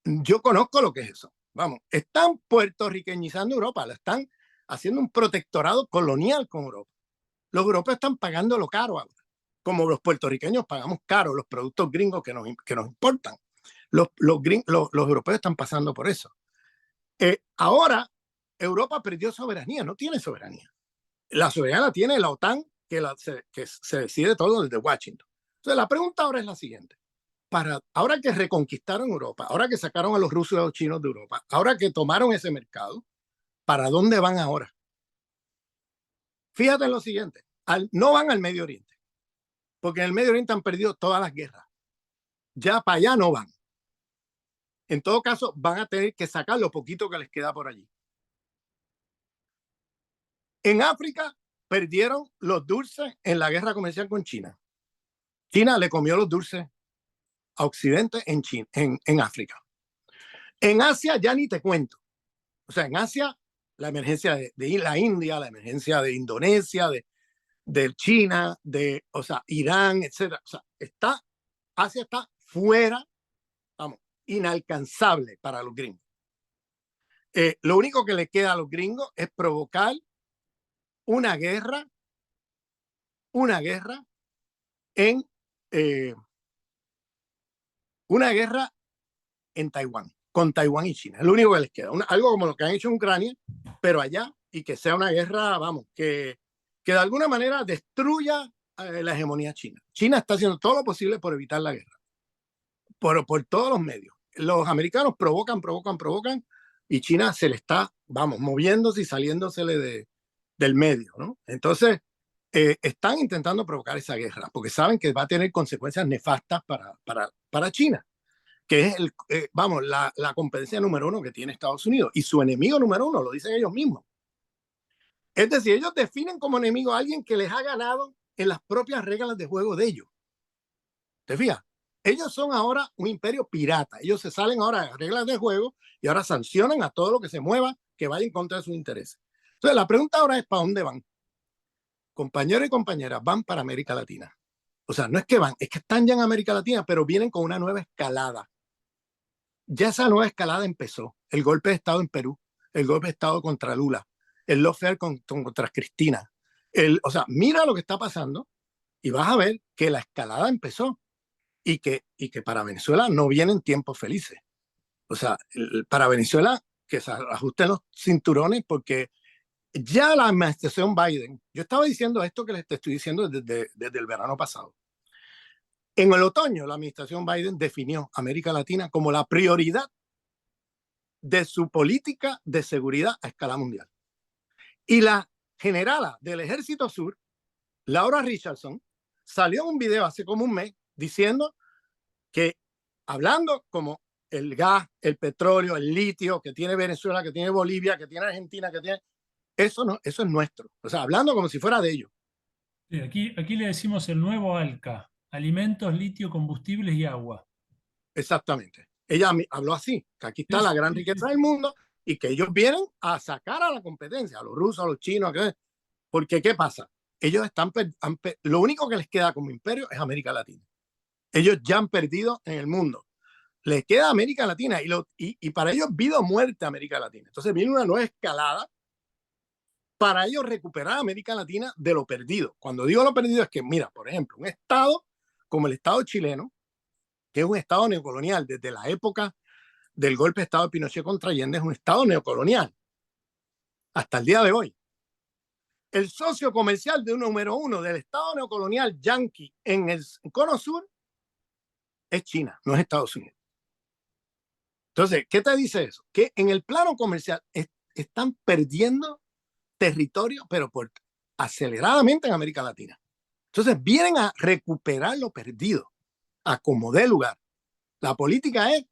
Yo conozco lo que es eso. Vamos, están puertorriqueñizando Europa, la están haciendo un protectorado colonial con Europa. Los europeos están pagando lo caro ahora, como los puertorriqueños pagamos caro los productos gringos que nos importan. Los europeos están pasando por eso. Ahora, Europa perdió soberanía, no tiene soberanía. La soberanía la tiene la OTAN, que se decide todo desde Washington. Entonces, la pregunta ahora es la siguiente. Ahora que reconquistaron Europa, ahora que sacaron a los rusos y a los chinos de Europa, ahora que tomaron ese mercado, ¿para dónde van ahora? Fíjate en lo siguiente. No van al Medio Oriente, porque en el Medio Oriente han perdido todas las guerras. Ya para allá no van. En todo caso, van a tener que sacar lo poquito que les queda por allí. En África perdieron los dulces en la guerra comercial con China. China le comió los dulces a Occidente en África. En Asia ya ni te cuento. O sea, en Asia, la emergencia de la India, la emergencia de Indonesia, de China, o sea, Irán, etcétera. O sea, Asia está fuera, vamos, inalcanzable para los gringos. Lo único que le queda a los gringos es provocar una guerra en una guerra en Taiwán, con Taiwán y China. Es lo único que les queda. Algo como lo que han hecho en Ucrania, pero allá, y que sea una guerra, vamos, que de alguna manera destruya la hegemonía china. China está haciendo todo lo posible por evitar la guerra, por todos los medios. Los americanos provocan, y China se le está, vamos, moviéndose y saliéndosele del medio, ¿no? Entonces, están intentando provocar esa guerra, porque saben que va a tener consecuencias nefastas para China, que es vamos, la competencia número uno que tiene Estados Unidos, y su enemigo número uno, lo dicen ellos mismos. Es decir, ellos definen como enemigo a alguien que les ha ganado en las propias reglas de juego de ellos. ¿Te fijas? Ellos son ahora un imperio pirata. Ellos se salen ahora de las reglas de juego y ahora sancionan a todo lo que se mueva que vaya en contra de sus intereses. Entonces, la pregunta ahora es: ¿para dónde van? Compañeros y compañeras, van para América Latina. O sea, no es que van, es que están ya en América Latina, pero vienen con una nueva escalada. Ya esa nueva escalada empezó. El golpe de Estado en Perú, el golpe de Estado contra Lula, el lawfare contra Cristina. O sea, mira lo que está pasando y vas a ver que la escalada empezó y que para Venezuela no vienen tiempos felices. O sea, para Venezuela que se ajusten los cinturones, porque ya la administración Biden, yo estaba diciendo esto que les estoy diciendo desde el verano pasado. En el otoño, la administración Biden definió América Latina como la prioridad de su política de seguridad a escala mundial. Y la generala del Ejército Sur, Laura Richardson, salió en un video hace como un mes diciendo que, hablando como el gas, el petróleo, el litio que tiene Venezuela, que tiene Bolivia, que tiene Argentina, que tiene... Eso es nuestro. O sea, hablando como si fuera de ellos. Sí, aquí le decimos el nuevo ALCA, alimentos, litio, combustibles y agua. Exactamente. Ella habló así, que aquí está Sí, la gran sí, sí, riqueza sí. del mundo y que ellos vienen a sacar a la competencia, a los rusos, a los chinos, porque ¿qué pasa? Ellos lo único que les queda como imperio es América Latina. Ellos ya han perdido en el mundo. Les queda América Latina y para ellos vida o muerte América Latina. Entonces viene una nueva escalada para ellos recuperar América Latina de lo perdido. Cuando digo lo perdido es que, mira, por ejemplo, un estado como el Estado chileno, que es un estado neocolonial desde la época del golpe de Estado de Pinochet contra Allende, es un estado neocolonial hasta el día de hoy. El socio comercial de un número uno del estado neocolonial yanqui en el cono sur es China, no es Estados Unidos. Entonces, ¿qué te dice eso? Que en el plano comercial están perdiendo territorio, pero aceleradamente en América Latina. Entonces vienen a recuperar lo perdido, a como dé lugar. La política es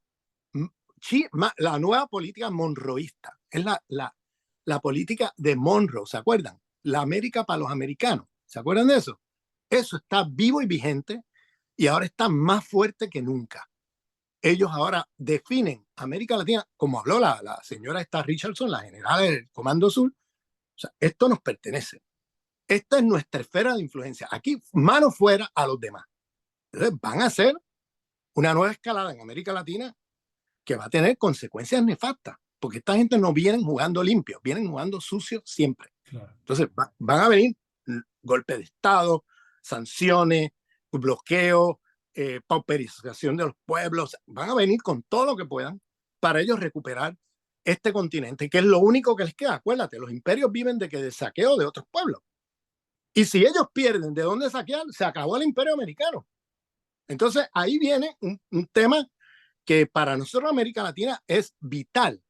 la nueva política monroísta, es la política de Monroe, ¿se acuerdan? La América para los americanos, ¿se acuerdan de eso? Eso está vivo y vigente y ahora está más fuerte que nunca. Ellos ahora definen América Latina, como habló la señora esta Richardson, la general del Comando Sur. O sea, esto nos pertenece. Esta es nuestra esfera de influencia. Aquí, mano fuera a los demás. Entonces, van a hacer una nueva escalada en América Latina que va a tener consecuencias nefastas, porque esta gente no vienen jugando limpio, vienen jugando sucio siempre. Claro. Entonces, van a venir golpes de Estado, sanciones, bloqueo, pauperización de los pueblos. Van a venir con todo lo que puedan para ellos recuperar este continente, que es lo único que les queda. Acuérdate, los imperios viven de saqueo de otros pueblos. Y si ellos pierden de dónde saquear, se acabó el imperio americano. Entonces, ahí viene un tema que para nosotros América Latina es vital,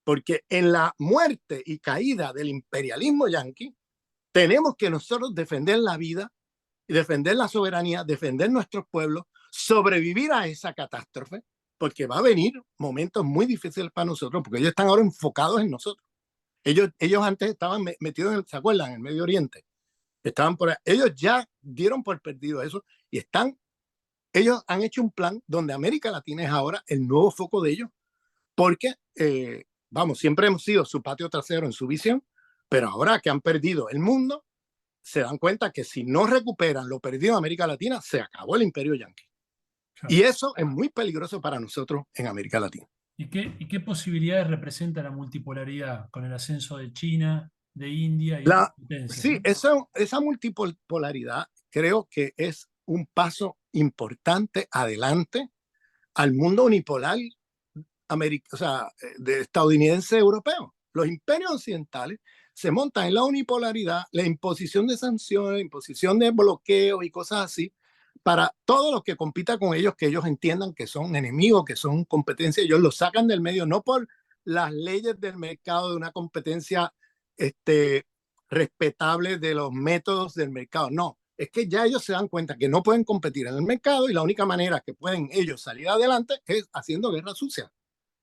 porque en la muerte y caída del imperialismo yanqui, tenemos que nosotros defender la vida, defender la soberanía, defender nuestros pueblos, sobrevivir a esa catástrofe, porque va a venir momentos muy difíciles para nosotros, porque ellos están ahora enfocados en nosotros. Ellos antes estaban metidos, ¿se acuerdan? En el Medio Oriente. Estaban por ahí. Ellos ya dieron por perdido eso y ellos han hecho un plan donde América Latina es ahora el nuevo foco de ellos, porque, siempre hemos sido su patio trasero en su visión, pero ahora que han perdido el mundo, se dan cuenta que si no recuperan lo perdido en América Latina, se acabó el imperio yanqui. Claro. Y eso es muy peligroso para nosotros en América Latina. ¿Y qué posibilidades representa la multipolaridad con el ascenso de China, de India y otras potencias? Sí, ¿no? esa multipolaridad creo que es un paso importante adelante al mundo unipolar de estadounidense europeo. Los imperios occidentales se montan en la unipolaridad, la imposición de sanciones, la imposición de bloqueos y cosas así, para todos los que compitan con ellos, que ellos entiendan que son enemigos, que son competencia, ellos los sacan del medio, no por las leyes del mercado de una competencia respetable de los métodos del mercado, no, es que ya ellos se dan cuenta que no pueden competir en el mercado y la única manera que pueden ellos salir adelante es haciendo guerra sucia,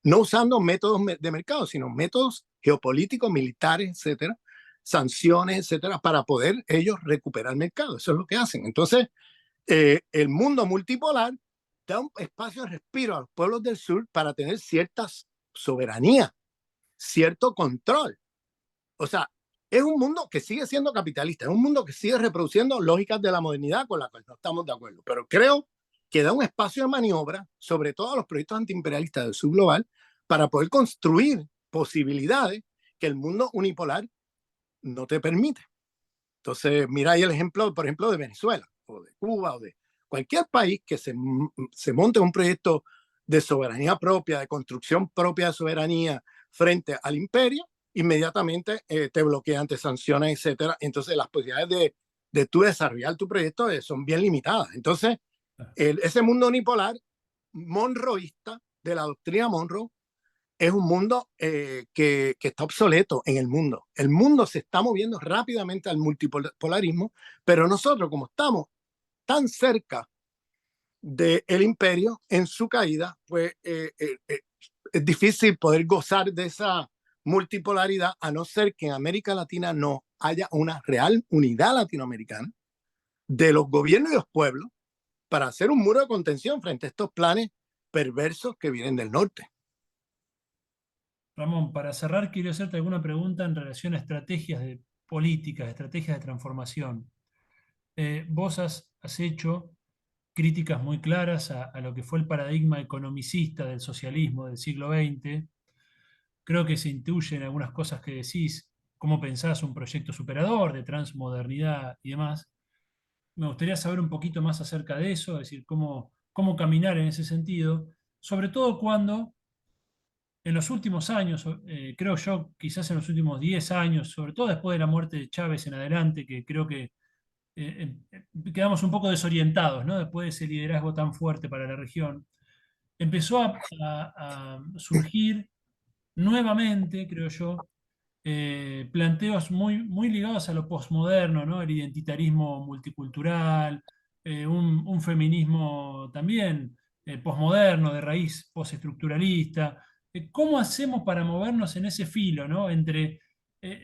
no usando métodos de mercado, sino métodos geopolíticos, militares, etcétera, sanciones, etcétera, para poder ellos recuperar el mercado. Eso es lo que hacen. Entonces, el mundo multipolar da un espacio de respiro a los pueblos del sur para tener cierta soberanía, cierto control. O sea, es un mundo que sigue siendo capitalista, es un mundo que sigue reproduciendo lógicas de la modernidad con las que no estamos de acuerdo, pero creo que da un espacio de maniobra, sobre todo a los proyectos antiimperialistas del sur global, para poder construir posibilidades que el mundo unipolar no te permite. Entonces, mira ahí el ejemplo, por ejemplo, de Venezuela, o de Cuba, o de cualquier país que se monte un proyecto de soberanía propia, de construcción propia de soberanía frente al imperio, inmediatamente te bloquean, te sancionan, etcétera. Entonces, las posibilidades de tú desarrollar tu proyecto son bien limitadas. Entonces, ese mundo unipolar monroísta de la doctrina Monroe es un mundo que está obsoleto en el mundo. El mundo se está moviendo rápidamente al multipolarismo, pero nosotros, como estamos tan cerca del imperio en su caída, pues es difícil poder gozar de esa multipolaridad, a no ser que en América Latina no haya una real unidad latinoamericana de los gobiernos y los pueblos para hacer un muro de contención frente a estos planes perversos que vienen del norte. Ramón, para cerrar, quiero hacerte alguna pregunta en relación a estrategias de políticas, estrategias de transformación. Vos has hecho críticas muy claras a lo que fue el paradigma economicista del socialismo del siglo XX. Creo que se intuyen algunas cosas que decís, cómo pensás un proyecto superador de transmodernidad y demás. Me gustaría saber un poquito más acerca de eso, es decir, cómo caminar en ese sentido, sobre todo cuando en los últimos años, creo yo, quizás en los últimos 10 años, sobre todo después de la muerte de Chávez en adelante, que creo que quedamos un poco desorientados, ¿no? Después de ese liderazgo tan fuerte para la región, empezó a surgir nuevamente, creo yo, planteos muy ligados a lo posmoderno, ¿no? El identitarismo multicultural, un feminismo también posmoderno, de raíz postestructuralista. ¿Cómo hacemos para movernos en ese filo, ¿no? Entre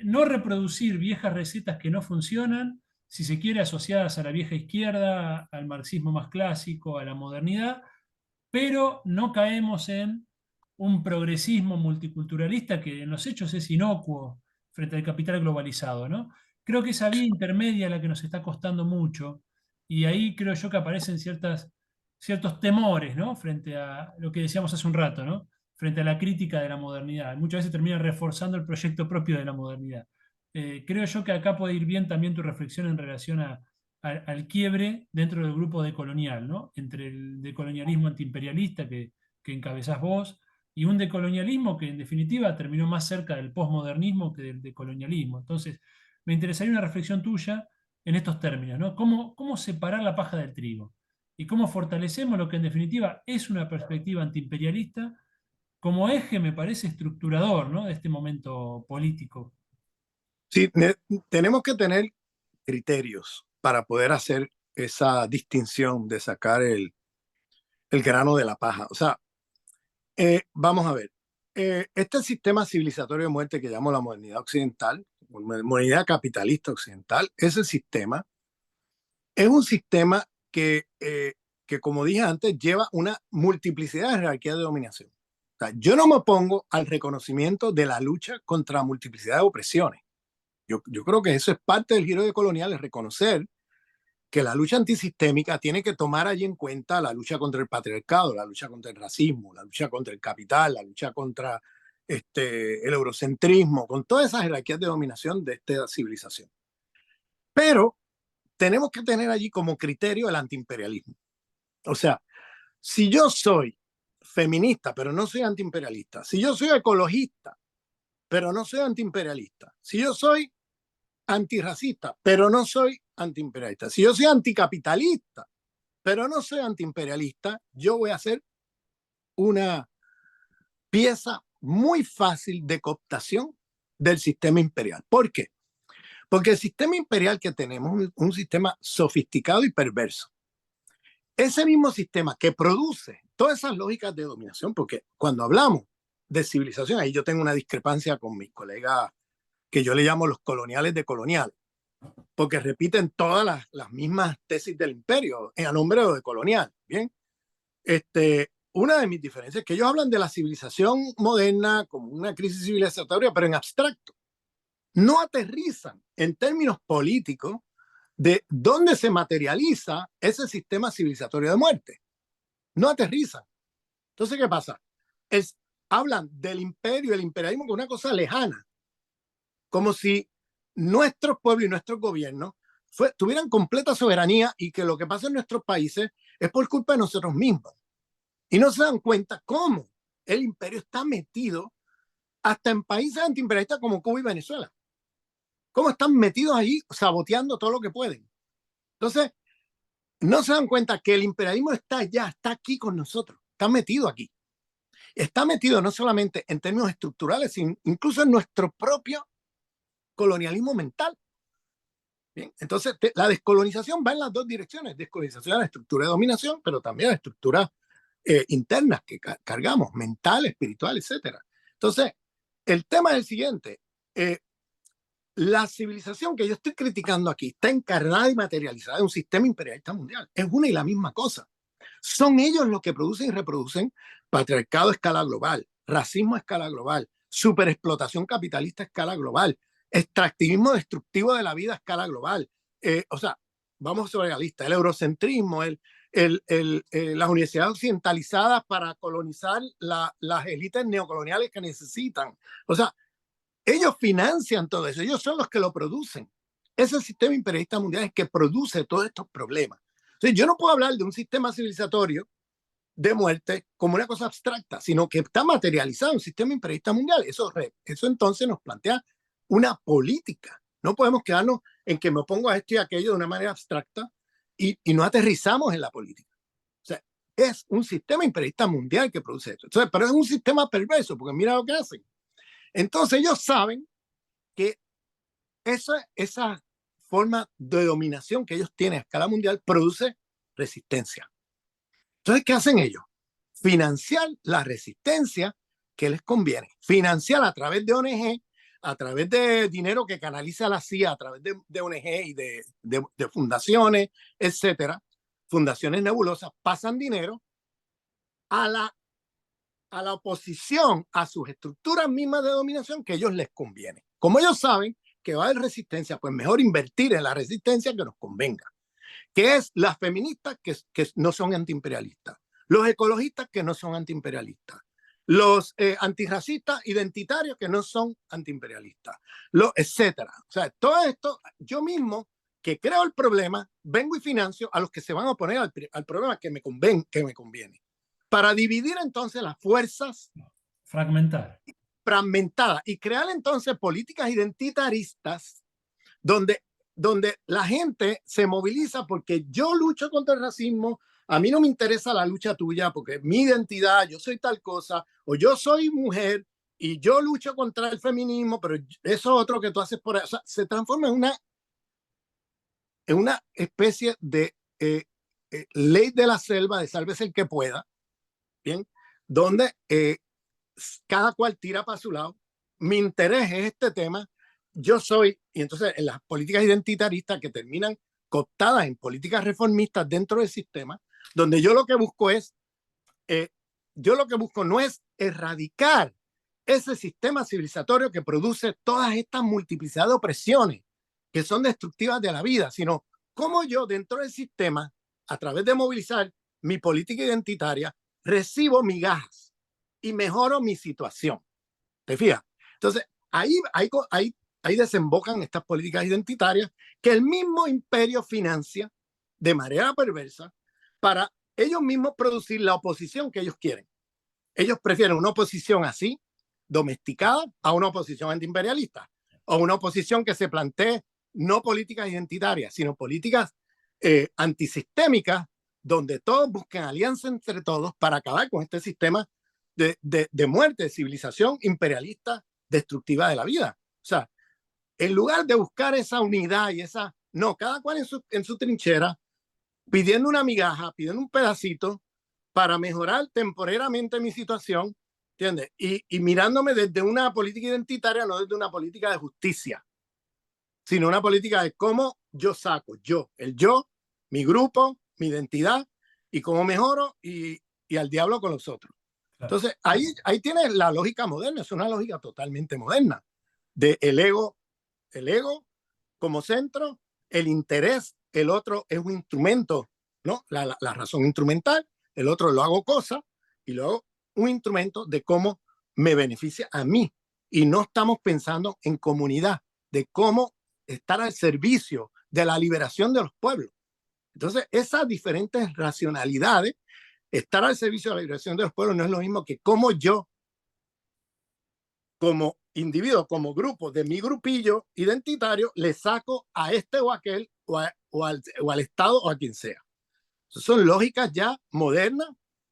no reproducir viejas recetas que no funcionan, si se quiere, asociadas a la vieja izquierda, al marxismo más clásico, a la modernidad, pero no caemos en un progresismo multiculturalista que en los hechos es inocuo frente al capital globalizado, ¿no? Creo que esa vía intermedia es la que nos está costando mucho y ahí creo yo que aparecen ciertos temores, ¿no? Frente a lo que decíamos hace un rato, ¿no? Frente a la crítica de la modernidad. Muchas veces termina reforzando el proyecto propio de la modernidad. Creo yo que acá puede ir bien también tu reflexión en relación al quiebre dentro del grupo decolonial, ¿no? Entre el decolonialismo antiimperialista que encabezás vos y un decolonialismo que en definitiva terminó más cerca del posmodernismo que del decolonialismo. Entonces, me interesaría una reflexión tuya en estos términos, ¿no? ¿Cómo separar la paja del trigo? Y cómo fortalecemos lo que en definitiva es una perspectiva antiimperialista como eje, me parece, estructurador, ¿no? De este momento político. Sí, tenemos que tener criterios para poder hacer esa distinción de sacar el grano de la paja. O sea, vamos a ver, este sistema civilizatorio de muerte que llamo la modernidad occidental, modernidad capitalista occidental, ese sistema es un sistema que, como dije antes, lleva una multiplicidad de jerarquías de dominación. O sea, yo no me opongo al reconocimiento de la lucha contra multiplicidad de opresiones. Yo creo que eso es parte del giro decolonial, es reconocer que la lucha antisistémica tiene que tomar allí en cuenta la lucha contra el patriarcado, la lucha contra el racismo, la lucha contra el capital, la lucha contra el eurocentrismo, con todas esas jerarquías de dominación de esta civilización. Pero tenemos que tener allí como criterio el antiimperialismo. O sea, si yo soy feminista, pero no soy antiimperialista, si yo soy ecologista, pero no soy antiimperialista, si yo soy antirracista, pero no soy antiimperialista, si yo soy anticapitalista, pero no soy antiimperialista, yo voy a hacer una pieza muy fácil de cooptación del sistema imperial. ¿Por qué? Porque el sistema imperial que tenemos es un sistema sofisticado y perverso. Ese mismo sistema que produce todas esas lógicas de dominación, porque cuando hablamos de civilización, ahí yo tengo una discrepancia con mis colegas que yo le llamo los coloniales de coloniales, porque repiten todas las mismas tesis del imperio en nombre de colonial. Bien, una de mis diferencias es que ellos hablan de la civilización moderna como una crisis civilizatoria, pero en abstracto. No aterrizan en términos políticos de dónde se materializa ese sistema civilizatorio de muerte. No aterrizan. Entonces, ¿qué pasa? Hablan del imperio, el imperialismo como una cosa lejana, como si nuestros pueblos y nuestros gobiernos tuvieran completa soberanía y que lo que pasa en nuestros países es por culpa de nosotros mismos. Y no se dan cuenta cómo el imperio está metido hasta en países antiimperialistas como Cuba y Venezuela. Cómo están metidos ahí saboteando todo lo que pueden. Entonces, no se dan cuenta que el imperialismo está aquí con nosotros, está metido aquí. Está metido no solamente en términos estructurales, sino incluso en nuestro propio colonialismo mental. Bien, entonces, la descolonización va en las dos direcciones. Descolonización a la estructura de dominación, pero también a la estructura internas que cargamos, mental, espiritual, etc. Entonces, el tema es el siguiente. La civilización que yo estoy criticando aquí está encarnada y materializada en un sistema imperialista mundial. Es una y la misma cosa. Son ellos los que producen y reproducen patriarcado a escala global, racismo a escala global, superexplotación capitalista a escala global, extractivismo destructivo de la vida a escala global. O sea, vamos sobre la lista, el eurocentrismo, las universidades occidentalizadas para colonizar las élites neocoloniales que necesitan. O sea, ellos financian todo eso, ellos son los que lo producen. Ese sistema imperialista mundial es que produce todos estos problemas. Entonces, yo no puedo hablar de un sistema civilizatorio de muerte como una cosa abstracta, sino que está materializado en un sistema imperialista mundial. Eso entonces nos plantea una política. No podemos quedarnos en que me opongo a esto y a aquello de una manera abstracta y no aterrizamos en la política. O sea, es un sistema imperialista mundial que produce esto. Entonces, pero es un sistema perverso, porque mira lo que hacen. Entonces ellos saben que esa forma de dominación que ellos tienen a escala mundial produce resistencia. Entonces, ¿qué hacen ellos? Financiar la resistencia que les conviene. Financiar a través de ONG, a través de dinero que canaliza la CIA, a través de ONG y de fundaciones, etcétera. Fundaciones nebulosas pasan dinero a la oposición, a sus estructuras mismas de dominación que a ellos les conviene. Como ellos saben que va a haber resistencia, pues mejor invertir en la resistencia que nos convenga, que es las feministas que no son antiimperialistas, los ecologistas que no son antiimperialistas, los antirracistas identitarios que no son antiimperialistas, etcétera. O sea, todo esto, yo mismo que creo el problema, vengo y financio a los que se van a oponer al problema que me conviene. Para dividir entonces las fuerzas fragmentadas y crear entonces políticas identitaristas donde la gente se moviliza porque yo lucho contra el racismo, a mí no me interesa la lucha tuya porque mi identidad, yo soy tal cosa, o yo soy mujer y yo lucho contra el feminismo, pero eso otro que tú haces por ahí, o sea, se transforma en una especie de ley de la selva, de sálvese el que pueda, ¿bien? Donde cada cual tira para su lado. Mi interés es este tema. Yo soy, y entonces en las políticas identitaristas que terminan cooptadas en políticas reformistas dentro del sistema, donde yo lo que busco no es erradicar ese sistema civilizatorio que produce todas estas multiplicidad de opresiones que son destructivas de la vida, sino cómo yo dentro del sistema, a través de movilizar mi política identitaria, recibo migajas y mejoro mi situación. ¿Te fijas? Entonces, ahí desembocan estas políticas identitarias que el mismo imperio financia de manera perversa para ellos mismos producir la oposición que ellos quieren. Ellos prefieren una oposición así, domesticada, a una oposición antiimperialista, o una oposición que se plantee no políticas identitarias, sino políticas antisistémicas, donde todos busquen alianza entre todos para acabar con este sistema de muerte, de civilización imperialista destructiva de la vida. O sea, en lugar de buscar esa unidad y no, cada cual en su trinchera, pidiendo una migaja, pidiendo un pedacito para mejorar temporariamente mi situación, ¿entiendes? Y mirándome desde una política identitaria, no desde una política de justicia, sino una política de cómo yo saco, mi grupo, mi identidad, y cómo mejoro y al diablo con los otros. Entonces, ahí tienes la lógica moderna, es una lógica totalmente moderna, de el ego como centro, el interés, el otro es un instrumento, ¿no? La razón instrumental, el otro lo hago cosa, y luego un instrumento de cómo me beneficia a mí. Y no estamos pensando en comunidad, de cómo estar al servicio de la liberación de los pueblos. Entonces, esas diferentes racionalidades, estar al servicio de la liberación de los pueblos no es lo mismo que cómo yo, como individuo, como grupo de mi grupillo identitario, le saco a este o aquel o al Estado o a quien sea. Esas son lógicas ya modernas,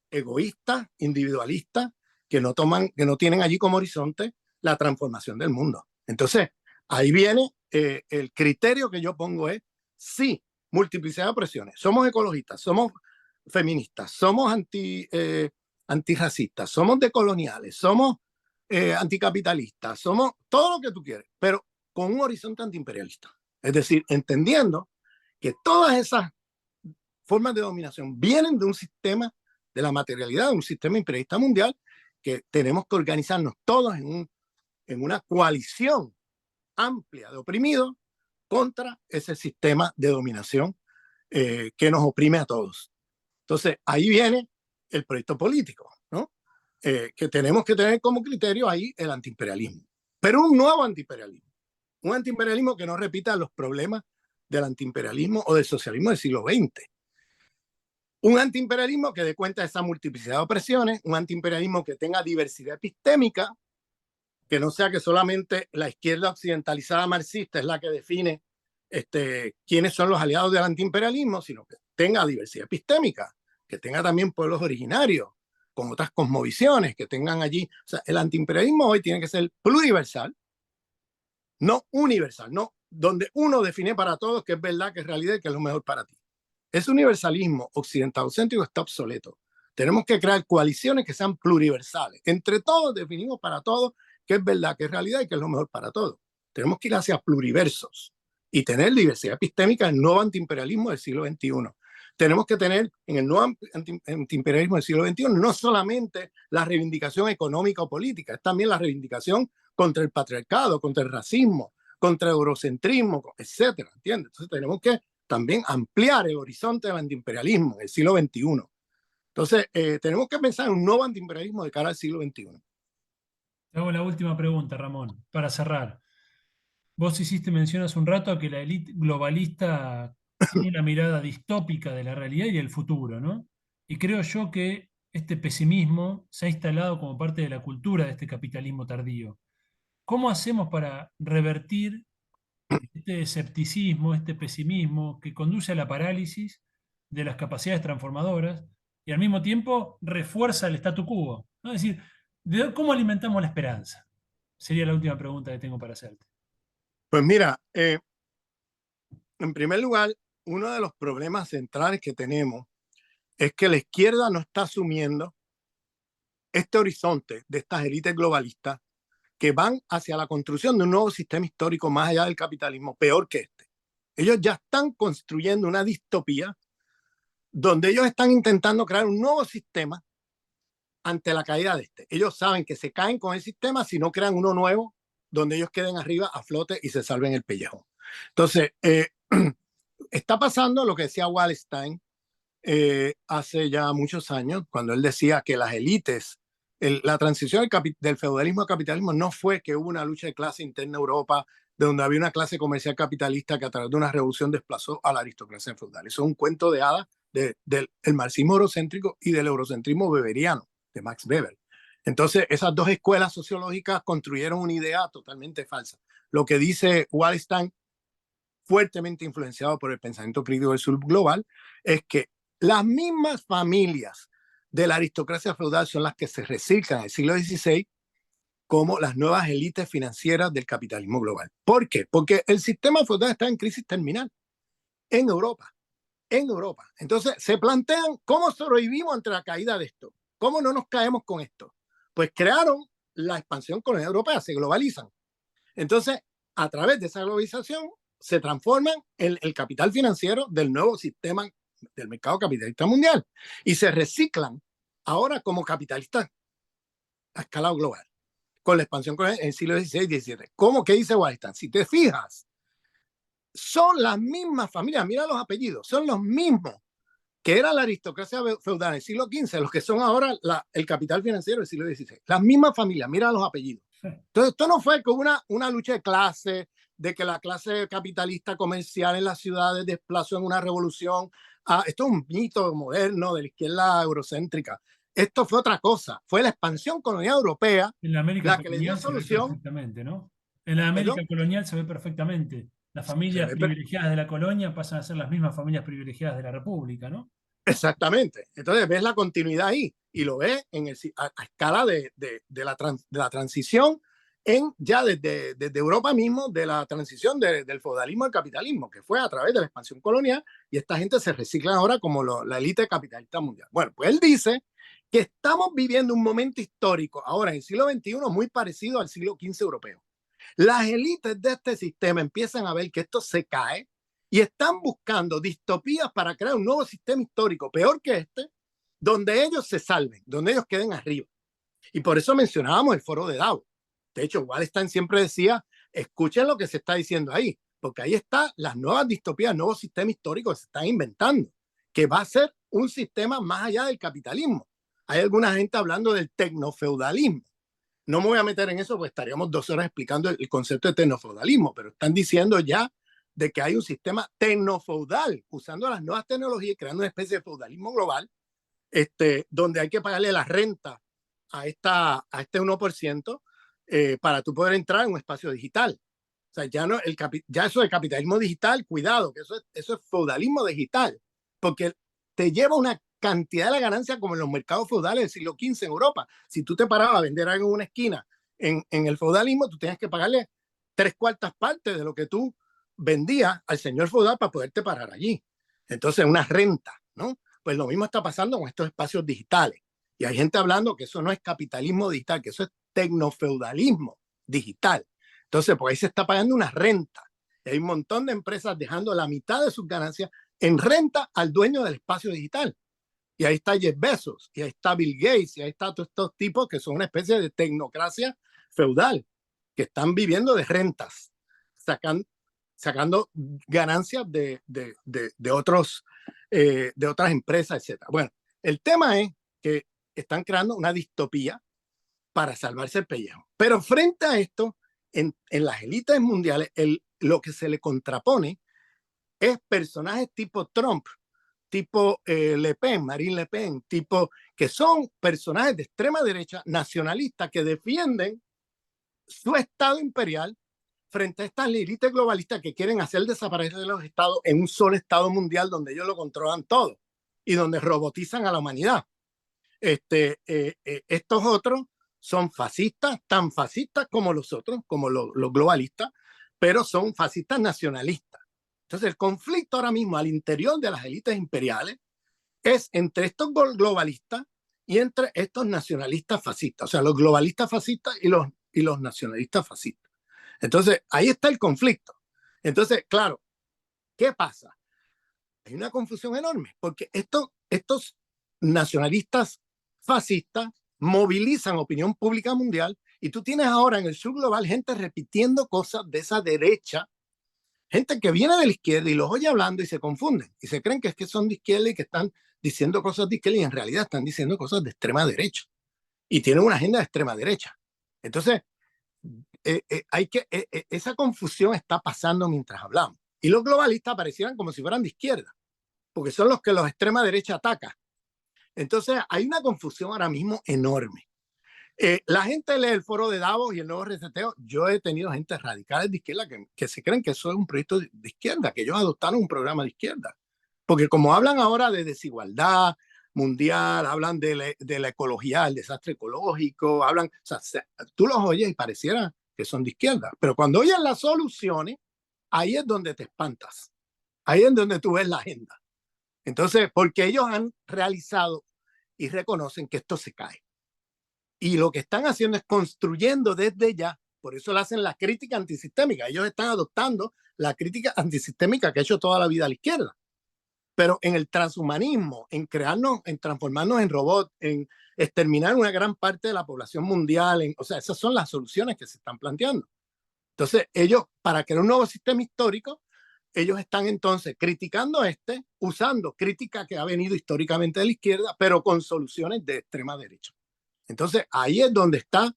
egoístas, individualistas, que no tienen allí como horizonte la transformación del mundo. Entonces, ahí viene el criterio que yo pongo es, sí, multiplicidad de opresiones. Somos ecologistas, somos feministas, somos antirracistas, somos decoloniales, somos anticapitalistas, somos todo lo que tú quieres, pero con un horizonte antiimperialista. Es decir, entendiendo que todas esas formas de dominación vienen de un sistema de la materialidad, de un sistema imperialista mundial, que tenemos que organizarnos todos en una coalición amplia de oprimidos contra ese sistema de dominación que nos oprime a todos. Entonces, ahí viene el proyecto político, ¿no? Que tenemos que tener como criterio ahí el antiimperialismo, pero un nuevo antiimperialismo, un antiimperialismo que no repita los problemas del antiimperialismo o del socialismo del siglo XX. Un antiimperialismo que dé cuenta de esa multiplicidad de opresiones, un antiimperialismo que tenga diversidad epistémica, que no sea que solamente la izquierda occidentalizada marxista es la que define quiénes son los aliados del antiimperialismo, sino que tenga diversidad epistémica, que tenga también pueblos originarios, con otras cosmovisiones, que tengan allí. O sea, el antiimperialismo hoy tiene que ser pluriversal, no universal, no donde uno define para todos que es verdad, que es realidad y que es lo mejor para ti. Ese universalismo occidentalocéntrico está obsoleto. Tenemos que crear coaliciones que sean pluriversales. Entre todos definimos para todos qué es verdad, qué es realidad y qué es lo mejor para todos. Tenemos que ir hacia pluriversos y tener diversidad epistémica en el nuevo antiimperialismo del siglo XXI. Tenemos que tener en el nuevo antiimperialismo del siglo XXI no solamente la reivindicación económica o política, es también la reivindicación contra el patriarcado, contra el racismo, contra el eurocentrismo, etcétera, ¿entiendes? Entonces tenemos que también ampliar el horizonte del antiimperialismo en el siglo XXI. Entonces, tenemos que pensar en un nuevo antiimperialismo de cara al siglo XXI. Te hago la última pregunta, Ramón, para cerrar. Vos hiciste mención hace un rato a que la élite globalista tiene una mirada distópica de la realidad y del futuro, ¿no? Y creo yo que este pesimismo se ha instalado como parte de la cultura de este capitalismo tardío. ¿Cómo hacemos para revertir este escepticismo, este pesimismo que conduce a la parálisis de las capacidades transformadoras y al mismo tiempo refuerza el statu quo, ¿no? Es decir, ¿cómo alimentamos la esperanza? Sería la última pregunta que tengo para hacerte. Pues mira, en primer lugar, uno de los problemas centrales que tenemos es que la izquierda no está asumiendo este horizonte de estas élites globalistas que van hacia la construcción de un nuevo sistema histórico más allá del capitalismo, peor que este. Ellos ya están construyendo una distopía donde ellos están intentando crear un nuevo sistema ante la caída de este. Ellos saben que se caen con el sistema si no crean uno nuevo donde ellos queden arriba a flote y se salven el pellejo. Entonces, está pasando lo que decía Wallenstein hace ya muchos años, cuando él decía que las élites, la transición del feudalismo al capitalismo no fue que hubo una lucha de clase interna en Europa, de donde había una clase comercial capitalista que a través de una revolución desplazó a la aristocracia feudal. Eso es un cuento de hadas del marxismo eurocéntrico y del eurocentrismo weberiano de Max Weber. Entonces, esas dos escuelas sociológicas construyeron una idea totalmente falsa. Lo que dice Wallenstein, fuertemente influenciado por el pensamiento crítico del sur global, es que las mismas familias de la aristocracia feudal son las que se reciclan en el siglo XVI como las nuevas élites financieras del capitalismo global. ¿Por qué? Porque el sistema feudal está en crisis terminal en Europa. En Europa. Entonces se plantean cómo sobrevivimos ante la caída de esto. ¿Cómo no nos caemos con esto? Pues crearon la expansión colonial europea, se globalizan. Entonces, a través de esa globalización, se transforman en el capital financiero del nuevo sistema del mercado capitalista mundial y se reciclan ahora como capitalistas a escala global, con la expansión en el siglo XVI y XVII. ¿Cómo que dice Wallenstein? Si te fijas, son las mismas familias, mira los apellidos, son los mismos que era la aristocracia feudal en el siglo XV, los que son ahora el capital financiero del siglo XVI. Las mismas familias, mira los apellidos. Entonces, esto no fue como una lucha de clase, de que la clase capitalista comercial en las ciudades desplazó en una revolución. Esto es un mito moderno de la izquierda eurocéntrica. Esto fue otra cosa. Fue la expansión colonial europea en la América la que le dio solución. Perfectamente, ¿no? En la América colonial se ve perfectamente. Las familias privilegiadas de la colonia pasan a ser las mismas familias privilegiadas de la República, ¿no? Exactamente. Entonces ves la continuidad ahí y lo ves a escala de la transición ya desde Europa mismo, de la transición del feudalismo al capitalismo, que fue a través de la expansión colonial, y esta gente se recicla ahora como la élite capitalista mundial. Bueno, pues él dice que estamos viviendo un momento histórico ahora en el siglo XXI muy parecido al siglo XV europeo. Las élites de este sistema empiezan a ver que esto se cae y están buscando distopías para crear un nuevo sistema histórico peor que este, donde ellos se salven, donde ellos queden arriba. Y por eso mencionábamos el foro de Davos. De hecho, Wallenstein siempre decía, escuchen lo que se está diciendo ahí, porque ahí están las nuevas distopías, nuevos sistemas históricos que se están inventando, que va a ser un sistema más allá del capitalismo. Hay alguna gente hablando del tecnofeudalismo. No me voy a meter en eso porque estaríamos 2 horas explicando el concepto de tecnofeudalismo, pero están diciendo ya de que hay un sistema tecnofeudal usando las nuevas tecnologías y creando una especie de feudalismo global, donde hay que pagarle la renta a este 1% para tú poder entrar en un espacio digital. O sea, ya eso de capitalismo digital, cuidado, que eso es feudalismo digital, porque te lleva una cantidad de la ganancia como en los mercados feudales del siglo XV en Europa. Si tú te parabas a vender algo en una esquina en el feudalismo, tú tenías que pagarle 3/4 partes de lo que tú vendías al señor feudal para poderte parar allí. Entonces, una renta, ¿no? Pues lo mismo está pasando con estos espacios digitales. Y hay gente hablando que eso no es capitalismo digital, que eso es tecnofeudalismo digital. Entonces, pues ahí se está pagando una renta. Y hay un montón de empresas dejando la mitad de sus ganancias en renta al dueño del espacio digital. Y ahí está Jeff Bezos, y ahí está Bill Gates, y ahí están todos estos tipos que son una especie de tecnocracia feudal, que están viviendo de rentas, sacando ganancias de otras empresas, etc. Bueno, el tema es que están creando una distopía para salvarse el pellejo. Pero frente a esto, en las élites mundiales, lo que se le contrapone es personajes tipo Trump, tipo Le Pen, Marine Le Pen, tipo que son personajes de extrema derecha nacionalistas que defienden su estado imperial frente a estas élites globalistas que quieren hacer desaparecer los estados en un solo estado mundial donde ellos lo controlan todo y donde robotizan a la humanidad. Estos otros son fascistas, tan fascistas como los otros, como los globalistas, pero son fascistas nacionalistas. Entonces, el conflicto ahora mismo al interior de las élites imperiales es entre estos globalistas y entre estos nacionalistas fascistas, o sea, los globalistas fascistas y los nacionalistas fascistas. Entonces, ahí está el conflicto. Entonces, claro, ¿qué pasa? Hay una confusión enorme, porque estos nacionalistas fascistas movilizan opinión pública mundial y tú tienes ahora en el sur global gente repitiendo cosas de esa derecha, gente que viene de la izquierda y los oye hablando y se confunden y se creen que es que son de izquierda y que están diciendo cosas de izquierda y en realidad están diciendo cosas de extrema derecha y tienen una agenda de extrema derecha. Entonces, esa confusión está pasando mientras hablamos. Y los globalistas parecieran como si fueran de izquierda, porque son los que los extrema derecha atacan. Entonces, hay una confusión ahora mismo enorme. La gente lee el foro de Davos y el nuevo reseteo. Yo he tenido gente radicales de izquierda que se creen que eso es un proyecto de izquierda, que ellos adoptaron un programa de izquierda. Porque como hablan ahora de desigualdad mundial, hablan de la ecología, el desastre ecológico, hablan, o sea, tú los oyes y pareciera que son de izquierda. Pero cuando oyes las soluciones, ahí es donde te espantas. Ahí es donde tú ves la agenda. Entonces, porque ellos han realizado y reconocen que esto se cae. Y lo que están haciendo es construyendo desde ya, por eso le hacen la crítica antisistémica. Ellos están adoptando la crítica antisistémica que ha hecho toda la vida a la izquierda. Pero en el transhumanismo, en crearnos, en transformarnos en robots, en exterminar una gran parte de la población mundial, o sea, esas son las soluciones que se están planteando. Entonces, ellos, para crear un nuevo sistema histórico, ellos están entonces criticando usando crítica que ha venido históricamente de la izquierda, pero con soluciones de extrema derecha. Entonces, ahí es donde está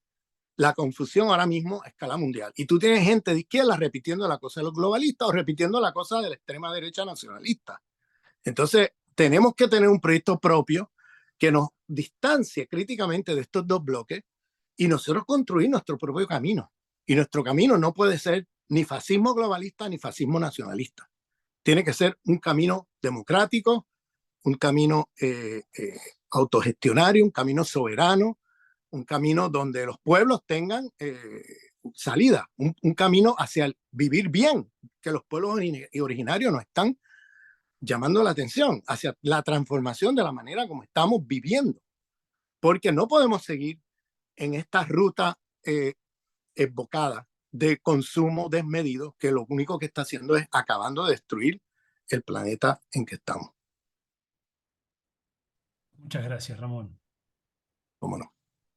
la confusión ahora mismo a escala mundial. Y tú tienes gente de izquierda repitiendo la cosa de los globalistas o repitiendo la cosa de la extrema derecha nacionalista. Entonces, tenemos que tener un proyecto propio que nos distancie críticamente de estos dos bloques y nosotros construir nuestro propio camino. Y nuestro camino no puede ser ni fascismo globalista ni fascismo nacionalista. Tiene que ser un camino democrático, un camino autogestionario, un camino soberano, un camino donde los pueblos tengan salida, un camino hacia el vivir bien, que los pueblos originarios nos están llamando la atención, hacia la transformación de la manera como estamos viviendo, porque no podemos seguir en esta ruta embocada de consumo desmedido, que lo único que está haciendo es acabando de destruir el planeta en que estamos. Muchas gracias, Ramón. ¿Cómo no?